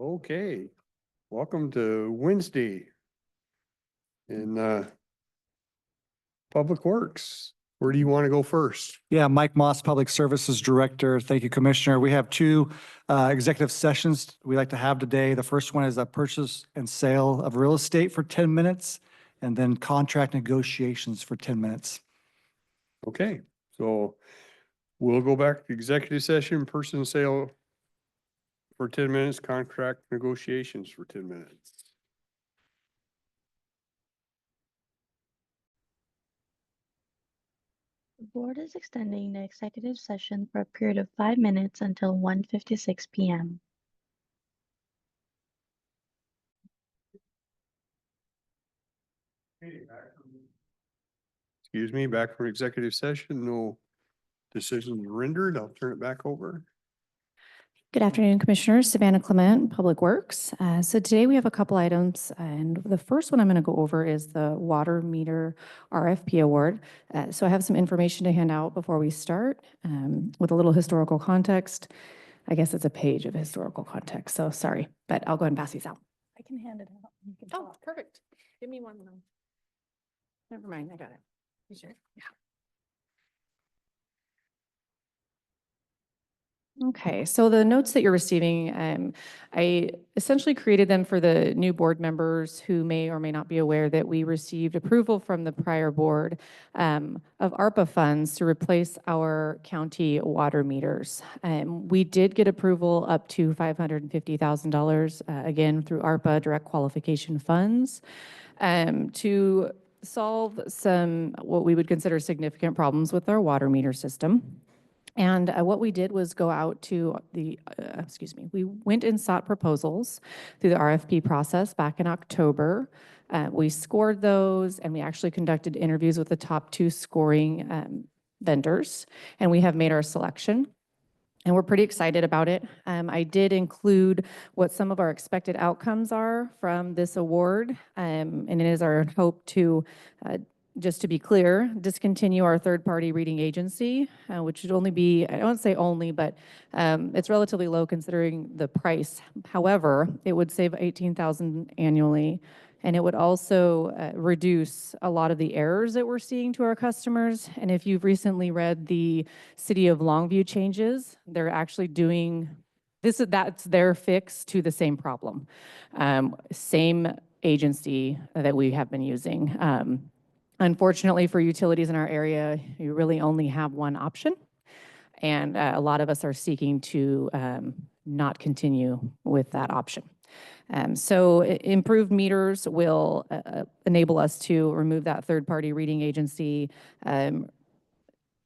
Okay, welcome to Wednesday in Public Works. Where do you want to go first? Yeah, Mike Moss, Public Services Director. Thank you, Commissioner. We have two executive sessions we like to have today. The first one is a purchase and sale of real estate for 10 minutes, and then contract negotiations for 10 minutes. Okay, so we'll go back to executive session, person sale for 10 minutes, contract negotiations for 10 minutes. The board is extending the executive session for a period of 5 minutes until 1:56 p.m. Excuse me, back from executive session, no decisions rendered. I'll turn it back over. Good afternoon, Commissioners. Savannah Clement, Public Works. So today we have a couple items, and the first one I'm going to go over is the water meter RFP award. So I have some information to hand out before we start with a little historical context. I guess it's a page of historical context, so sorry, but I'll go ahead and pass these out. I can hand it out. You can talk. Perfect. Give me one. Never mind, I got it. You sure? Yeah. Okay, so the notes that you're receiving, I essentially created them for the new board members who may or may not be aware that we received approval from the prior board of ARPA funds to replace our county water meters. We did get approval up to $550,000, again, through ARPA direct qualification funds to solve some what we would consider significant problems with our water meter system. And what we did was go out to we went and sought proposals through the RFP process back in October. We scored those, and we actually conducted interviews with the top 2 scoring vendors, and we have made our selection. And we're pretty excited about it. I did include what some of our expected outcomes are from this award, and it is our hope to just to be clear, discontinue our third-party reading agency, which would only be, I don't say only, but it's relatively low considering the price. However, it would save $18,000 annually, and it would also reduce a lot of the errors that we're seeing to our customers. And if you've recently read the City of Longview changes, they're actually doing that's their fix to the same problem. Same agency that we have been using. Unfortunately for utilities in our area, you really only have one option. And a lot of us are seeking to not continue with that option. So improved meters will enable us to remove that third-party reading agency,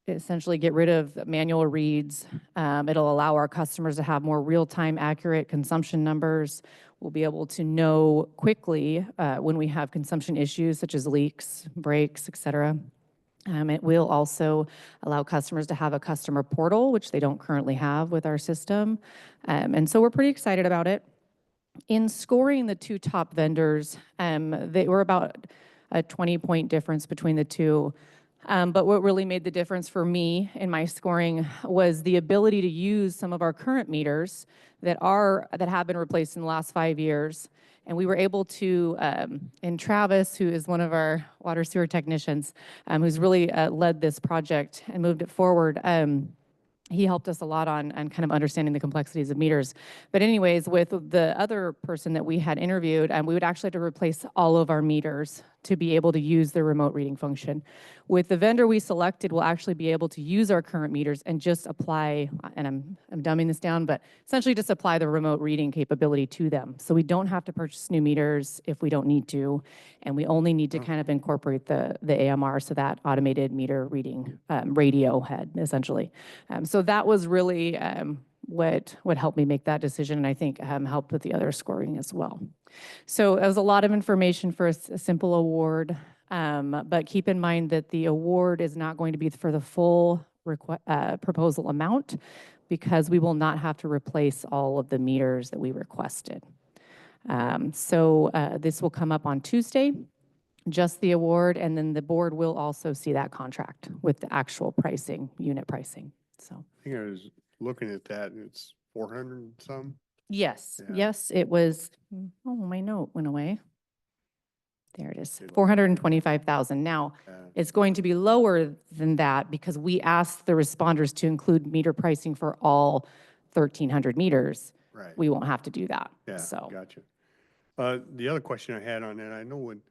essentially get rid of manual reads. It'll allow our customers to have more real-time accurate consumption numbers. We'll be able to know quickly when we have consumption issues such as leaks, breaks, et cetera. It will also allow customers to have a customer portal, which they don't currently have with our system. And so we're pretty excited about it. In scoring the 2 top vendors, they were about a 20-point difference between the 2. But what really made the difference for me in my scoring was the ability to use some of our current meters that have been replaced in the last 5 years. And we were able to, and Travis, who is one of our water sewer technicians, who's really led this project and moved it forward, he helped us a lot on kind of understanding the complexities of meters. But anyways, with the other person that we had interviewed, we would actually have to replace all of our meters to be able to use the remote reading function. With the vendor we selected, we'll actually be able to use our current meters and just apply, and I'm dumbing this down, but essentially just apply the remote reading capability to them. So we don't have to purchase new meters if we don't need to, and we only need to kind of incorporate the AMR, so that automated meter reading radio head, essentially. So that was really what helped me make that decision, and I think helped with the other scoring as well. So it was a lot of information for a simple award, but keep in mind that the award is not going to be for the full proposal amount, because we will not have to replace all of the meters that we requested. So this will come up on Tuesday, just the award, and then the board will also see that contract with the actual pricing, unit pricing. So I think I was looking at that and it's 400 and some. Yes, Yeah. yes, it was, oh, my note went away. There it is, Good. 425,000. Now, it's going to be lower than that because we asked the responders to include meter pricing for all 1,300 meters. Right. We won't have to do that, Yeah, so. gotcha. The other question I had on that, I know when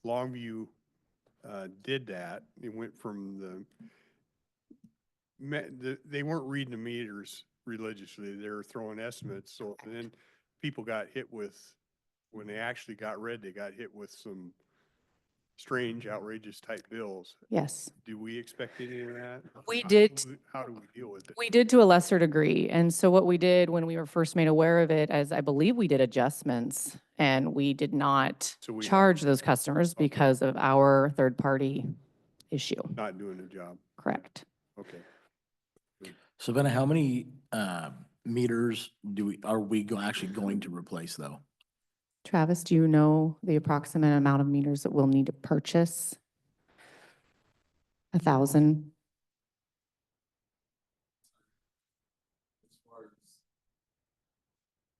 Longview did that, it went from they weren't reading the meters religiously. They were throwing estimates. So then people got hit with, when they actually got read, they got hit with some strange, outrageous type bills. Yes, Do we expect any of that? we did. How do we deal with it? We did to a lesser degree. And so what we did when we were first made aware of it, as I believe we did adjustments and we did not So we- charge those customers because of our third-party issue. Not doing the job. Correct. Okay. Savannah, how many meters are we actually going to replace though? Travis, do you know the approximate amount of meters that we'll need to purchase? 1,000?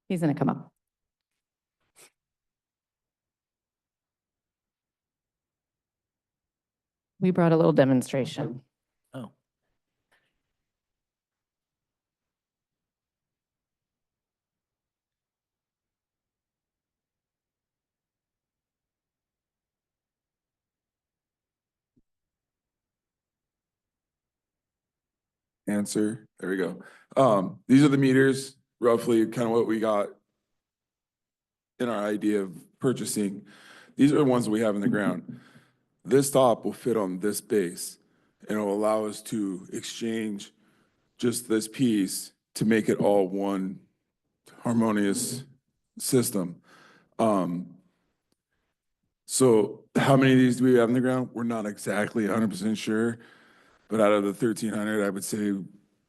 He's gonna come up. We brought a little demonstration. Oh, answer. There we go. These are the meters, roughly kind of what we got in our idea of purchasing. These are the ones we have in the ground. This top will fit on this base and it'll allow us to exchange just this piece to make it all one harmonious system. So how many of these do we have in the ground? We're not exactly 100% sure. But out of the 1,300, I would say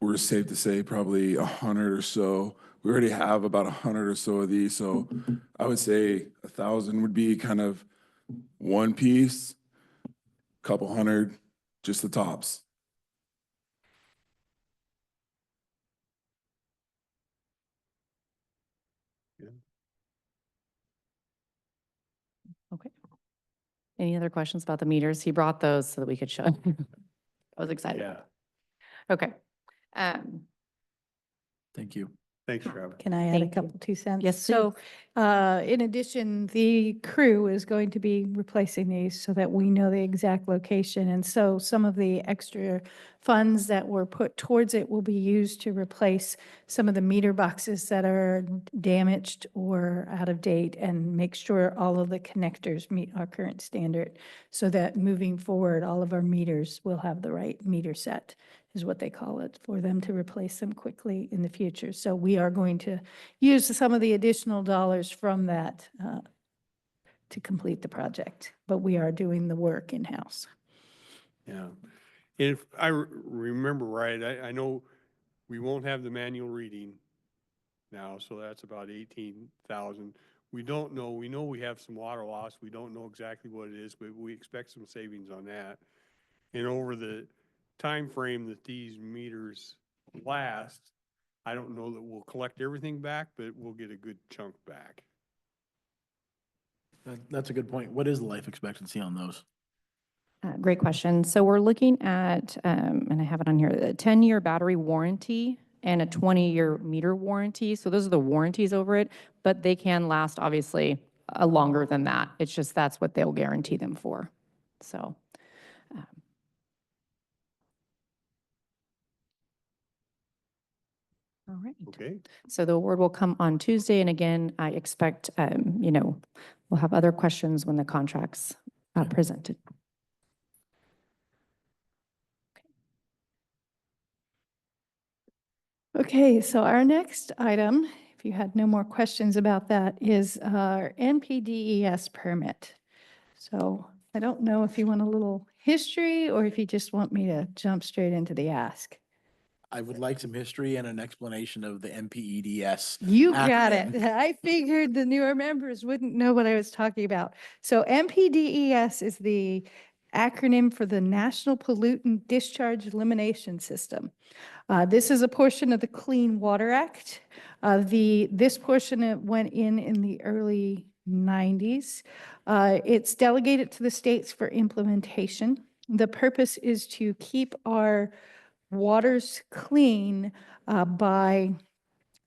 we're safe to say probably 100 or so. We already have about 100 or so of these, so I would say 1,000 would be kind of one piece, couple hundred, just the tops. Okay. Any other questions about the meters? He brought those so that we could show. I was excited. Yeah. Okay. thank you. Thanks, Travis. Can I add a Thank you. couple, 2 cents? Yes, So, in addition, the crew is going to be replacing these so that we know the exact location. And so some of the extra funds that were put towards it will be used to replace some of the meter boxes that are damaged or out of date and make sure all of the connectors meet our current standard so that moving forward, all of our meters will have the right meter set, is what they call it, for them to replace them quickly in the future. So we are going to use some of the additional dollars from that to complete the project, but we are doing the work in-house. Yeah. If I remember right, I know we won't have the manual reading now, so that's about 18,000. We don't know, we know we have some water loss. We don't know exactly what it is, but we expect some savings on that. And over the time frame that these meters last, I don't know that we'll collect everything back, but we'll get a good chunk back. That's a good point. What is the life expectancy on those? Great question. So we're looking at, and I have it on here, a 10-year battery warranty and a 20-year meter warranty. So those are the warranties over it, but they can last obviously longer than that. It's just that's what they'll guarantee them for. So. All right. Okay? So the award will come on Tuesday. And again, I expect, we'll have other questions when the contract's presented. Okay, so our next item, if you had no more questions about that, is our NPDES permit. So I don't know if you want a little history or if you just want me to jump straight into the ask. I would like some history and an explanation of the MPEDS. You got it. acronym. I figured the newer members wouldn't know what I was talking about. So NPDES is the acronym for the National Pollutant Discharge Elimination System. This is a portion of the Clean Water Act. This portion went in the early 90s. It's delegated to the states for implementation. The purpose is to keep our waters clean by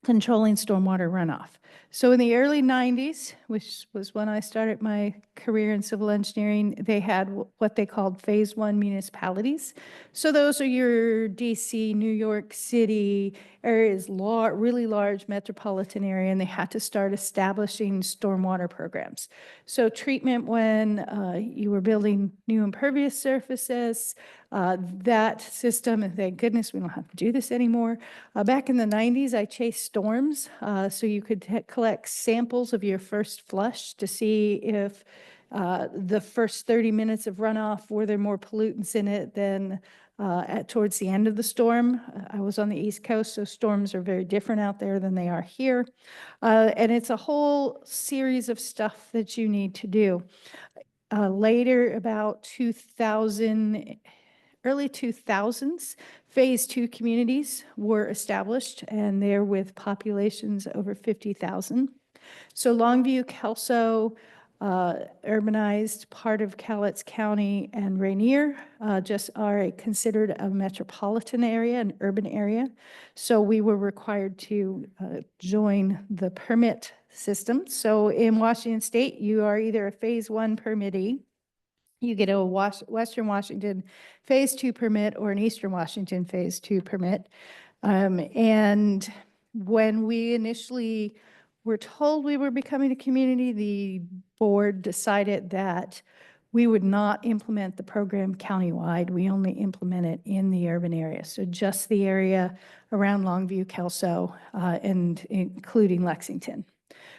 controlling stormwater runoff. So in the early 90s, which was when I started my career in civil engineering, they had what they called Phase 1 municipalities. So those are your DC, New York City areas, really large metropolitan area, and they had to start establishing stormwater programs. So treatment when you were building new impervious surfaces, that system, and thank goodness we don't have to do this anymore. Back in the 90s, I chased storms, so you could collect samples of your first flush to see if the first 30 minutes of runoff, were there more pollutants in it than towards the end of the storm. I was on the East Coast, so storms are very different out there than they are here. And it's a whole series of stuff that you need to do. Later, about 2000, early 2000s, Phase 2 communities were established, and they're with populations over 50,000. So Longview, Kelso, urbanized part of Cowlitz County, and Rainier just are considered a metropolitan area, an urban area. So we were required to join the permit system. So in Washington State, you are either a Phase 1 permittee, you get a Western Washington Phase 2 permit, or an Eastern Washington Phase 2 permit. And when we initially were told we were becoming a community, the board decided that we would not implement the program countywide. We only implement it in the urban area. So just the area around Longview, Kelso, and including Lexington.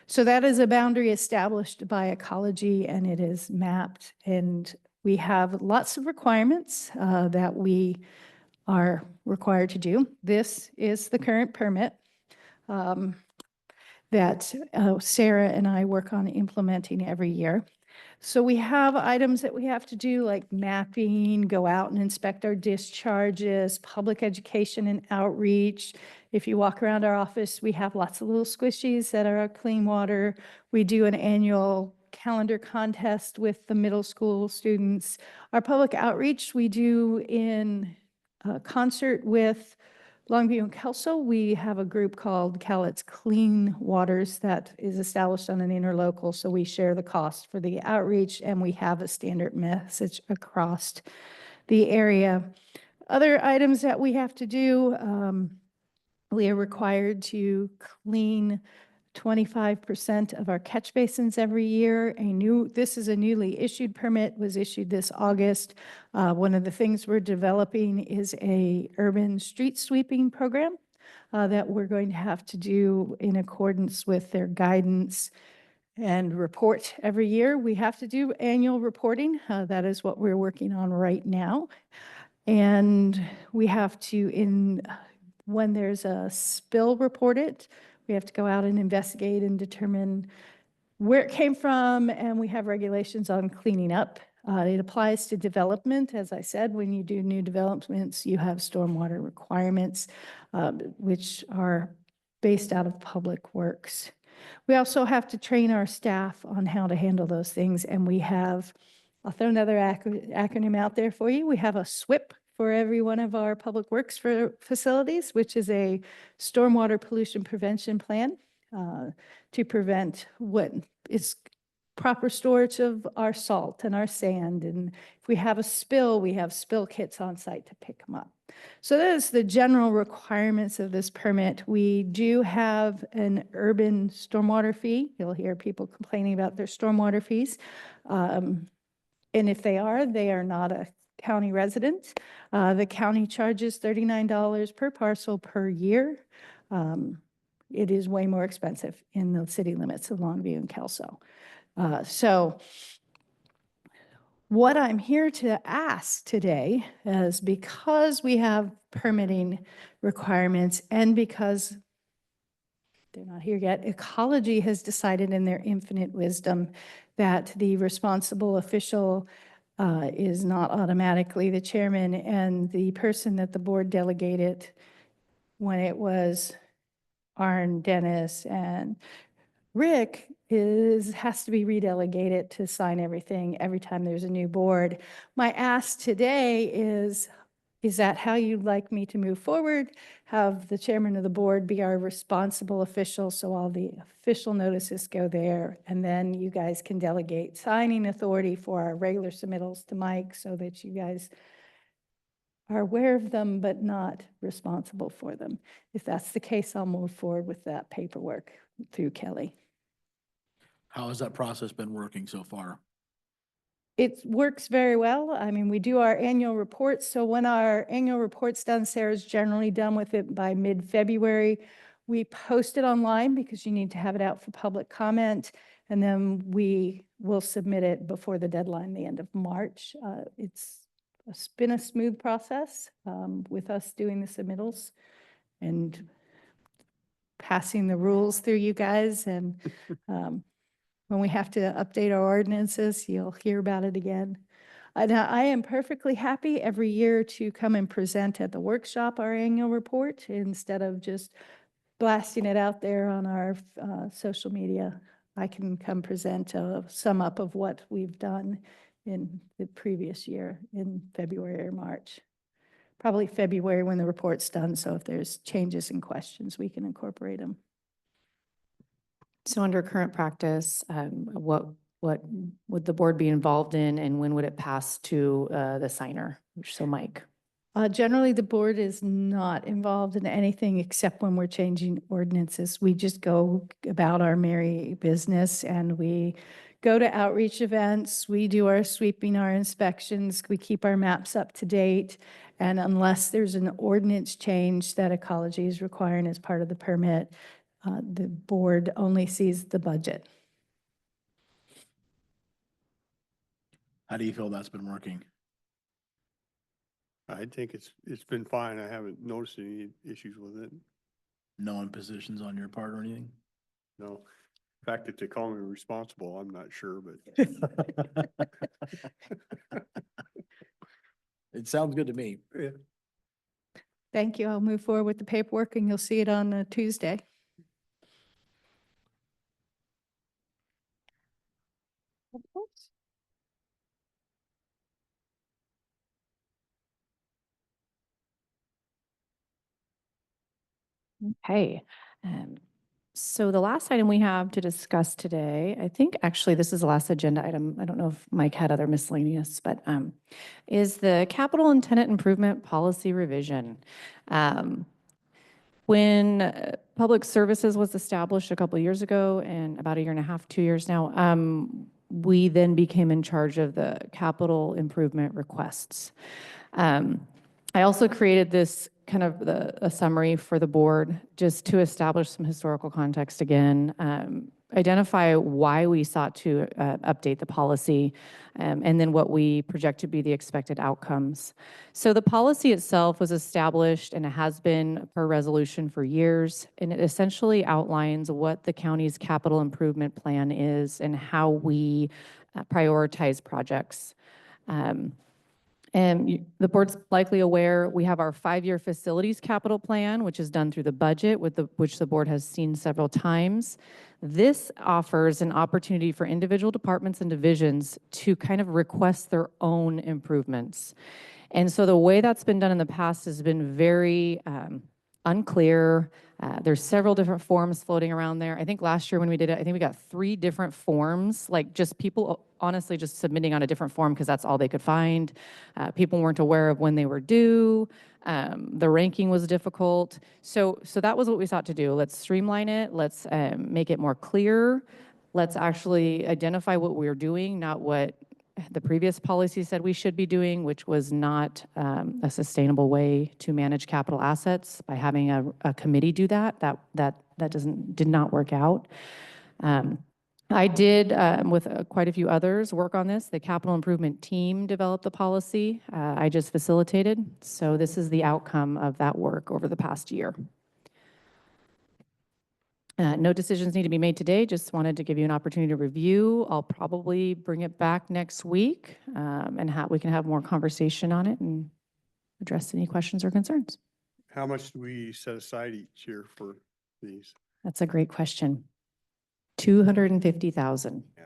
So that is a boundary established by ecology, and it is mapped. And we have lots of requirements that we are required to do. This is the current permit that Sarah and I work on implementing every year. So we have items that we have to do, like mapping, go out and inspect our discharges, public education and outreach. If you walk around our office, we have lots of little squishies that are clean water. We do an annual calendar contest with the middle school students. Our public outreach we do in concert with Longview and Kelso. We have a group called Cowlitz Clean Waters that is established on an interlocal, so we share the cost for the outreach, and we have a standard message across the area. Other items that we have to do, we are required to clean 25% of our catch basins every year. This is a newly issued permit, was issued this August. One of the things we're developing is a urban street sweeping program that we're going to have to do in accordance with their guidance and report every year. We have to do annual reporting. That is what we're working on right now. And we have to, when there's a spill reported, we have to go out and investigate and determine where it came from, and we have regulations on cleaning up. It applies to development. As I said, when you do new developments, you have stormwater requirements, which are based out of Public Works. We also have to train our staff on how to handle those things, and we have, I'll throw another acronym out there for you. We have a SWIP for every one of our public works facilities, which is a stormwater pollution prevention plan to prevent what is proper storage of our salt and our sand. And if we have a spill, we have spill kits on site to pick them up. So that is the general requirements of this permit. We do have an urban stormwater fee. You'll hear people complaining about their stormwater fees. And if they are not a county residents. The county charges $39 per parcel per year. It is way more expensive in the city limits of Longview and Kelso. So what I'm here to ask today is, because we have permitting requirements and because they're not here yet, ecology has decided in their infinite wisdom that the responsible official is not automatically the chairman, and the person that the board delegated when it was Arn, Dennis, and Rick has to be redelegated to sign everything every time there's a new board. My ask today is that how you'd like me to move forward? Have the chairman of the board be our responsible official, so all the official notices go there, and then you guys can delegate signing authority for our regular submittals to Mike so that you guys are aware of them but not responsible for them. If that's the case, I'll move forward with that paperwork through Kelly. How has that process been working so far? It works very well. I mean, we do our annual reports. So when our annual report's done, Sarah's generally done with it by mid-February. We post it online because you need to have it out for public comment. And then we will submit it before the deadline, the end of March. It's been a smooth process with us doing the submittals and passing the rules through you guys. And when we have to update our ordinances, you'll hear about it again. I am perfectly happy every year to come and present at the workshop our annual report instead of just blasting it out there on our social media. I can come present a sum up of what we've done in the previous year in February or March. Probably February when the report's done, so if there's changes and questions, we can incorporate them. So under current practice, what would the board be involved in, and when would it pass to the signer? So Mike. Generally, the board is not involved in anything except when we're changing ordinances. We just go about our merry business and we go to outreach events. We do our sweeping, our inspections. We keep our maps up to date. And unless there's an ordinance change that Ecology is requiring as part of the permit, the board only sees the budget. How do you feel that's been working? I think it's been fine. I haven't noticed any issues with it. No impositions on your part or anything? No. The fact that they call me responsible, I'm not sure, but It sounds good to me. Thank you. I'll move forward with the paperwork and you'll see it on Tuesday. Okay. So the last item we have to discuss today, I think actually this is the last agenda item. I don't know if Mike had other miscellaneous, but is the capital and tenant improvement policy revision. When Public Services was established a couple of years ago, and about a year and a half, 2 years now, we then became in charge of the capital improvement requests. I also created this kind of a summary for the board just to establish some historical context again, identify why we sought to update the policy, and then what we project to be the expected outcomes. So the policy itself was established and it has been per resolution for years, and it essentially outlines what the county's capital improvement plan is and how we prioritize projects. And the board's likely aware, we have our 5-year facilities capital plan, which is done through the budget, which the board has seen several times. This offers an opportunity for individual departments and divisions to kind of request their own improvements. And so the way that's been done in the past has been very unclear. There's several different forms floating around there. I think last year when we did it, I think we got 3 different forms, like just people honestly just submitting on a different form because that's all they could find. People weren't aware of when they were due. The ranking was difficult. So that was what we sought to do. Let's streamline it. Let's make it more clear. Let's actually identify what we're doing, not what the previous policy said we should be doing, which was not a sustainable way to manage capital assets by having a committee do that. That did not work out. I did, with quite a few others, work on this. The capital improvement team developed the policy. I just facilitated. So this is the outcome of that work over the past year. No decisions need to be made today. Just wanted to give you an opportunity to review. I'll probably bring it back next week, and we can have more conversation on it and address any questions or concerns. how much do we set aside each year for these? That's a great question. 250,000. Yeah.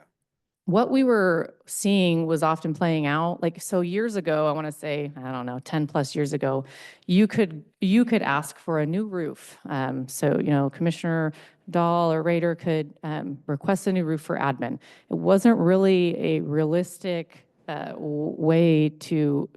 What we were seeing was often playing out, like, so years ago, I want to say, I don't know, 10 plus years ago, you could ask for a new roof. So, Commissioner Dahl or Rader could request a new roof for admin. It wasn't really a realistic way to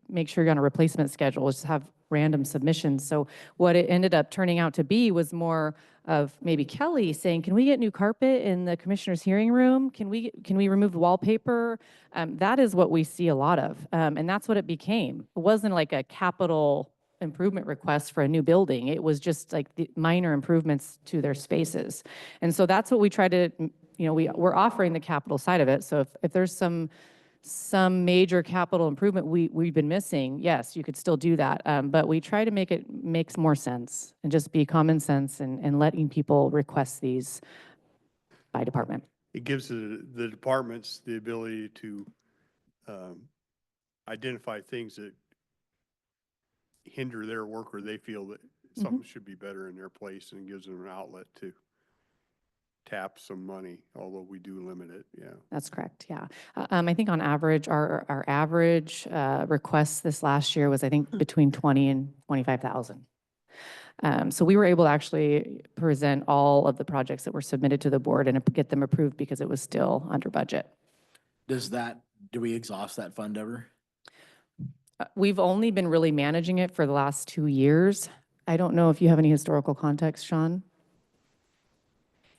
make sure you're on a replacement schedule, just have random submissions. So what it ended up turning out to be was more of maybe Kelly saying, can we get new carpet in the commissioner's hearing room? Can we remove the wallpaper? That is what we see a lot of. And that's what it became. It wasn't like a capital improvement request for a new building. It was just like the minor improvements to their spaces. And so that's what we try to, we're offering the capital side of it. So if there's some major capital improvement we've been missing, yes, you could still do that. But we try to make it makes more sense and just be common sense and letting people request these by department. It gives the departments the ability to identify things that hinder their work or they feel that something should be better in their place, and gives them an outlet to tap some money, although we do limit it, yeah. That's correct, yeah. I think on average, our average request this last year was, I think, between 20 and 25,000. So we were able to actually present all of the projects that were submitted to the board and get them approved because it was still under budget. Do we exhaust that fund ever? We've only been really managing it for the last 2 years. I don't know if you have any historical context, Sean?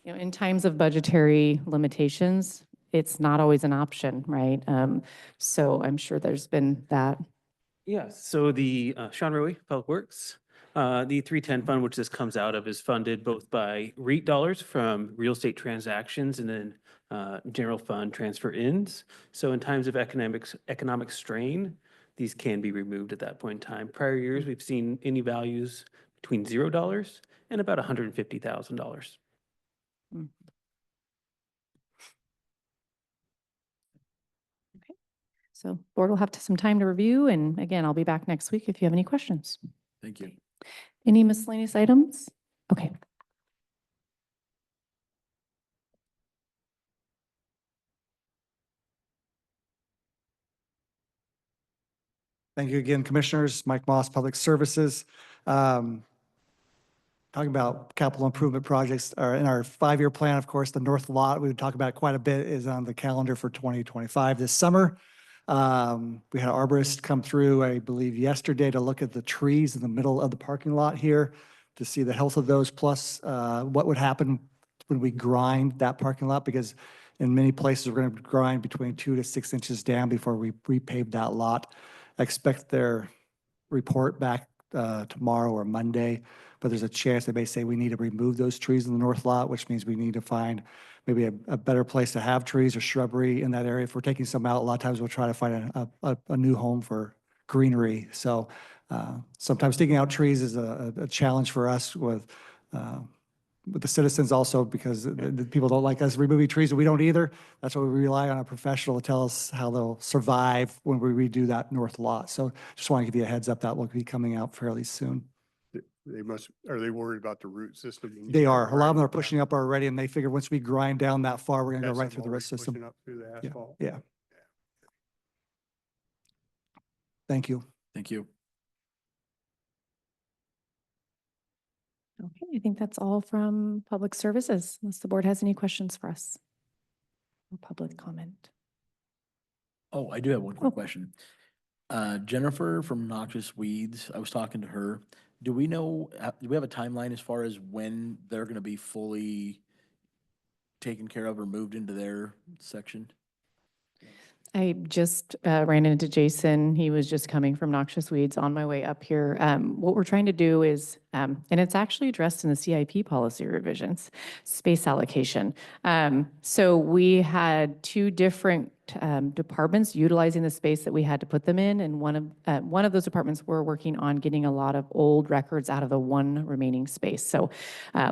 In times of budgetary limitations, it's not always an option, right? So I'm sure there's been that. Yeah, so the Sean Rowe, Public Works, the 310 fund, which this comes out of, is funded both by REIT dollars from real estate transactions and then general fund transfer ins. So in times of economic strain, these can be removed at that point in time. Prior years, we've seen any values between $0 and about $150,000. Okay, so board will have some time to review, and again, I'll be back next week if you have any questions. Thank you. Any miscellaneous items? Okay. Thank you again, Commissioners. Mike Moss, Public Services. Talking about capital improvement projects, in our 5-year plan, of course, the north lot, we would talk about quite a bit, is on the calendar for 2025 this summer. We had an arborist come through, I believe, yesterday to look at the trees in the middle of the parking lot here to see the health of those, plus what would happen when we grind that parking lot, because in many places, we're going to grind between 2 to 6 inches down before we repave that lot. I expect their report back tomorrow or Monday, but there's a chance they may say we need to remove those trees in the north lot, which means we need to find maybe a better place to have trees or shrubbery in that area. If we're taking some out, a lot of times we'll try to find a new home for greenery. So sometimes taking out trees is a challenge for us with the citizens also, because the people don't like us removing trees, and we don't either. That's why we rely on a professional to tell us how they'll survive when we redo that north lot. So just want to give you a heads up, that will be coming out fairly soon. Are they worried about the root system? when you They start are. A lot of them grinding are it pushing up already, and they figure once we grind down that far, we're going to down? go Got right some through the root already system. pushing up through the Yeah, asphalt. yeah. Thank you. Thank you. Okay, I think that's all from Public Services, unless the board has any questions for us. Or public comment. Oh, I do have one Oh. quick question. Jennifer from Noxious Weeds, I was talking to her. Do we know, do we have a timeline as far as when they're going to be fully taken care of or moved into their section? I just ran into Jason. He was just coming from Noxious Weeds on my way up here. What we're trying to do is, and it's actually addressed in the CIP policy revisions, space allocation. So we had 2 different departments utilizing the space that we had to put them in, and one of those departments were working on getting a lot of old records out of the one remaining space. So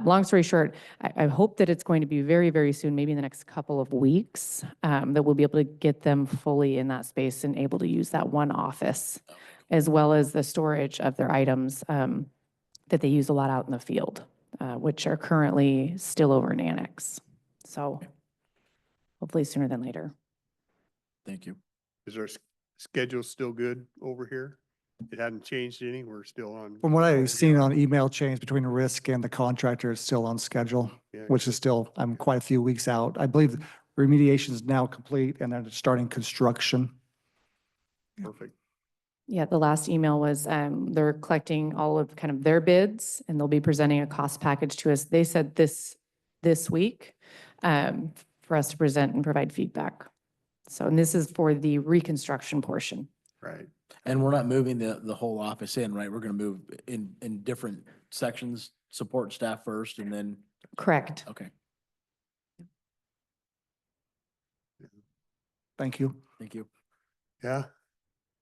long story short, I hope that it's going to be very, very soon, maybe in the next couple of weeks, that we'll be able to get them fully in that space and able to use that one office, as well as the storage of their items that they use a lot out in the field. which are currently still over in Annex. So hopefully sooner than later. Thank you. Is our schedule still good over here? It hadn't changed any? We're still on? From what over I've seen here? on email chains between Risk and the contractor, it's still on schedule, Yeah, which is still, I'm quite a few weeks out. I believe remediation is now complete and they're starting construction. perfect. Yeah, the last email was, they're collecting all of kind of their bids and they'll be presenting a cost package to us. They said this week, for us to present and provide feedback. So, and this is for the reconstruction portion. Right. And we're not moving the whole office in, right? We're gonna move in different sections, support staff first and then, Correct. okay, Thank you. thank you. Yeah.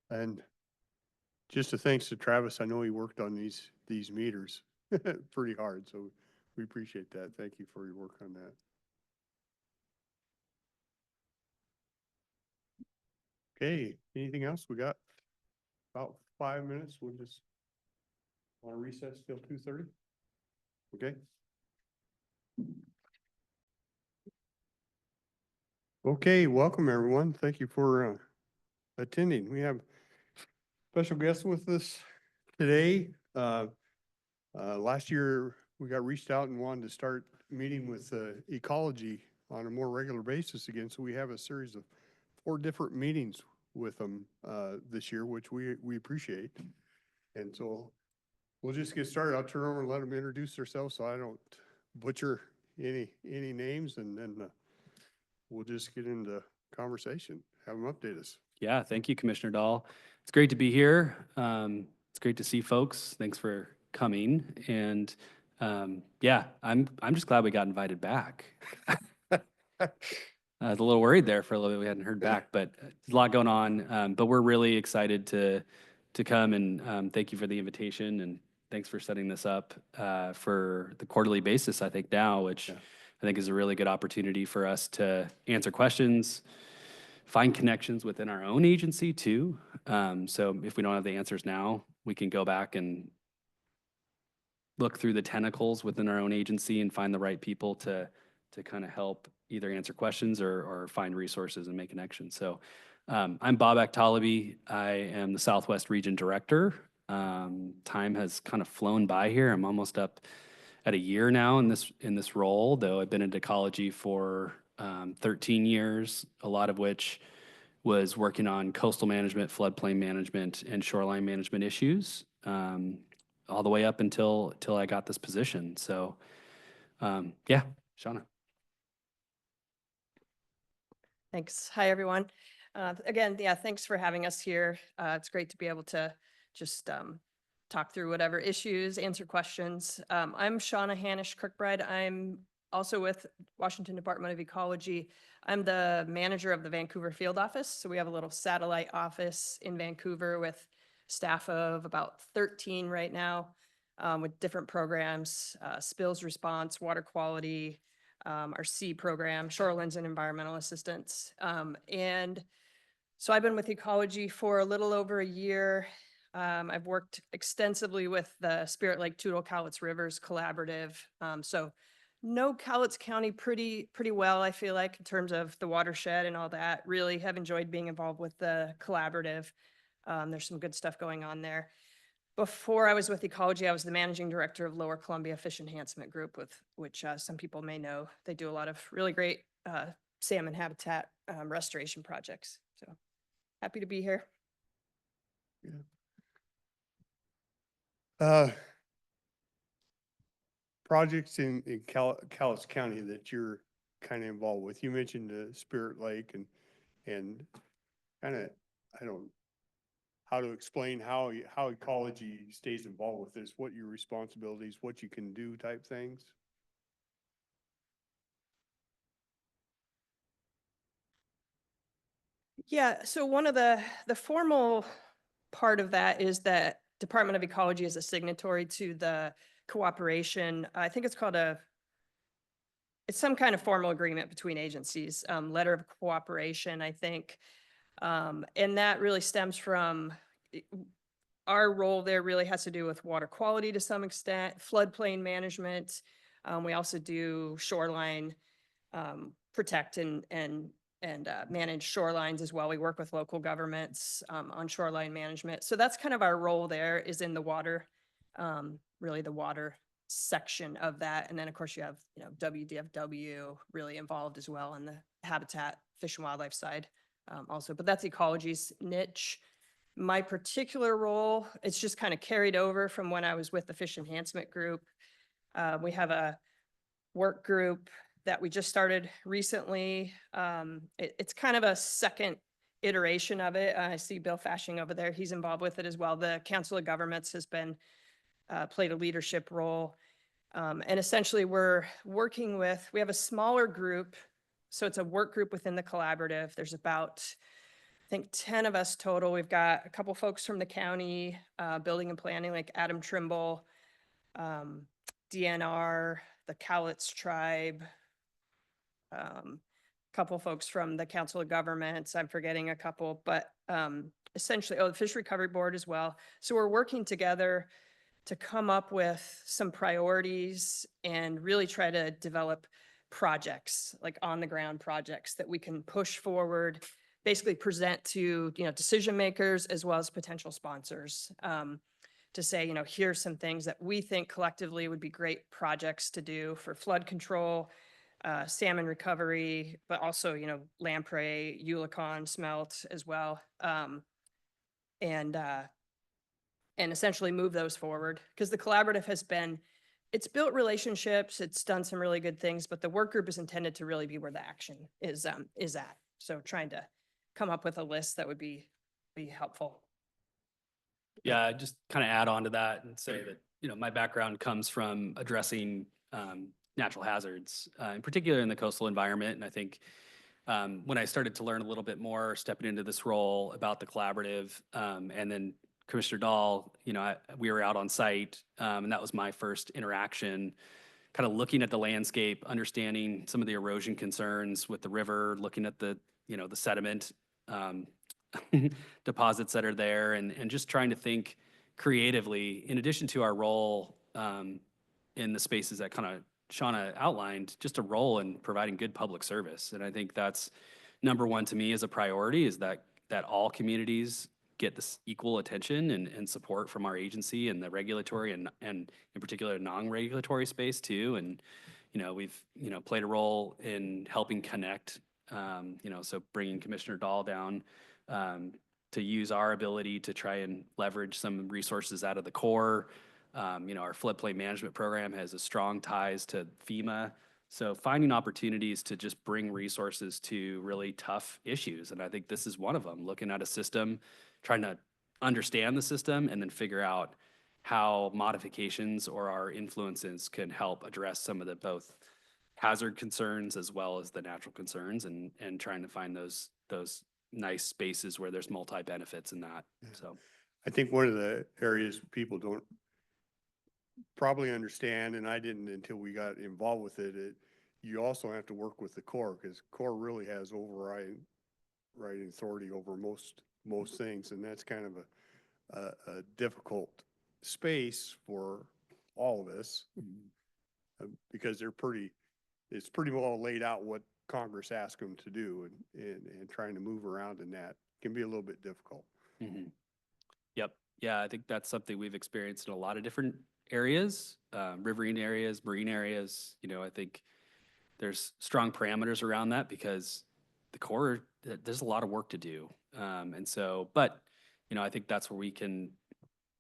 And just a thanks to Travis. I know he worked on these meters pretty hard, so we appreciate that. Thank you for your work on that. Okay, anything else? We got about 5 minutes. We'll just want to recess till 2:30? Okay. Okay, welcome everyone. Thank you for attending. We have special guests with us today. Last year, we got reached out and wanted to start meeting with ecology on a more regular basis again. So we have a series of 4 different meetings with them this year, which we appreciate. And so we'll just get started. I'll turn over and let them introduce themselves so I don't butcher any names, and then we'll just get into conversation. Have them update us. Yeah, thank you, Commissioner Dahl. It's great to be here. It's great to see folks. Thanks for coming. And yeah, I'm just glad we got invited back. I was a little worried there for a little bit. We hadn't heard back, but there's a lot going on. But we're really excited to come, and thank you for the invitation, and thanks for setting this up for the quarterly basis, I think now, which I think is a really good opportunity for us to answer questions, find connections within our own agency too. So if we don't have the answers now, we can go back and look through the tentacles within our own agency and find the right people to kind of help either answer questions or find resources and make connections. So I'm Bob Aktalabi. I am the Southwest Region Director. Time has kind of flown by here. I'm almost up at a year now in this role, though I've been in ecology for 13 years, a lot of which was working on coastal management, floodplain management, and shoreline management issues, all the way up until I got this position. So yeah, Shauna. Thanks. Hi, everyone. Again, yeah, thanks for having us here. It's great to be able to just talk through whatever issues, answer questions. I'm Shauna Hanisch-Kirkbride. I'm also with Washington Department of Ecology. I'm the manager of the Vancouver field office. So we have a little satellite office in Vancouver with staff of about 13 right now, with different programs, spills response, water quality, our C program, shorelands and environmental assistance. And so I've been with ecology for a little over a year. I've worked extensively with the Spirit Lake Toutle Cowlitz Rivers Collaborative. So know Cowlitz County pretty well, I feel like, in terms of the watershed and all that. Really have enjoyed being involved with the collaborative. There's some good stuff going on there. Before I was with ecology, I was the managing director of Lower Columbia Fish Enhancement Group, which some people may know. They do a lot of really great salmon habitat restoration projects. So happy to be here. Projects in Cowlitz County that you're kind of involved with. You mentioned Spirit Lake and kind of, I don't, how to explain how ecology stays involved with this, what your responsibilities, what you can do type things. Yeah, so one of the formal part of that is that Department of Ecology is a signatory to the cooperation. I think it's called it's some kind of formal agreement between agencies, letter of cooperation, I think. And that really stems from our role there really has to do with water quality to some extent, floodplain management. We also do shoreline protect and manage shorelines as well. We work with local governments on shoreline management. So that's kind of our role there, is in the water, really the water section of that. And then of course you have, WDFW really involved as well in the habitat, fish and wildlife side also, but that's ecology's niche. My particular role, it's just kind of carried over from when I was with the Fish Enhancement Group. We have a work group that we just started recently. It's kind of a second iteration of it. I see Bill Fashing over there. He's involved with it as well. The Council of Governments has been played a leadership role. And essentially we're working with, we have a smaller group. So it's a work group within the collaborative. There's about, I think, 10 of us total. We've got a couple folks from the county, building and planning, like Adam Trimble, DNR, the Cowlitz tribe, couple folks from the Council of Governments. I'm forgetting a couple, but essentially, the Fish Recovery Board as well. So we're working together to come up with some priorities and really try to develop projects, like on the ground projects that we can push forward, basically present to, decision makers as well as potential sponsors, to say, here's some things that we think collectively would be great projects to do for flood control, salmon recovery, but also, lamprey, eulachon, smelt as well. And essentially move those forward, because the collaborative has been, it's built relationships, it's done some really good things, but the work group is intended to really be where the action is at. So trying to come up with a list that would be helpful. Yeah, just kind of add on to that and say that, my background comes from addressing natural hazards, in particular in the coastal environment. And I think when I started to learn a little bit more, stepping into this role about the collaborative, and then Commissioner Dahl, we were out on site, and that was my first interaction, kind of looking at the landscape, understanding some of the erosion concerns with the river, looking at the sediment deposits that are there, and just trying to think creatively, in addition to our role in the spaces that kind of Shauna outlined, just a role in providing good public service. And I think that's number one to me as a priority, is that all communities get this equal attention and support from our agency and the regulatory and in particular non-regulatory space too. And, we've, played a role in helping connect, so bringing Commissioner Dahl down to use our ability to try and leverage some resources out of the Corps. Our floodplain management program has a strong ties to FEMA. So finding opportunities to just bring resources to really tough issues. And I think this is one of them, looking at a system, trying to understand the system and then figure out how modifications or our influences can help address some of the both hazard concerns as well as the natural concerns, and trying to find those nice spaces where there's multi-benefits in that. Yeah. So I think one of the areas people don't probably understand, and I didn't until we got involved with it, you also have to work with the Corps, because Corps really has overriding authority over most things, and that's kind of a difficult space for all of us, because it's pretty well laid out what Congress asked them to do, and trying to move around in that can be a little bit difficult. Mhm. Yep. Yeah, I think that's something we've experienced in a lot of different areas, riverine areas, marine areas. I think there's strong parameters around that, because the Corps, there's a lot of work to do. And so, but, I think that's where we can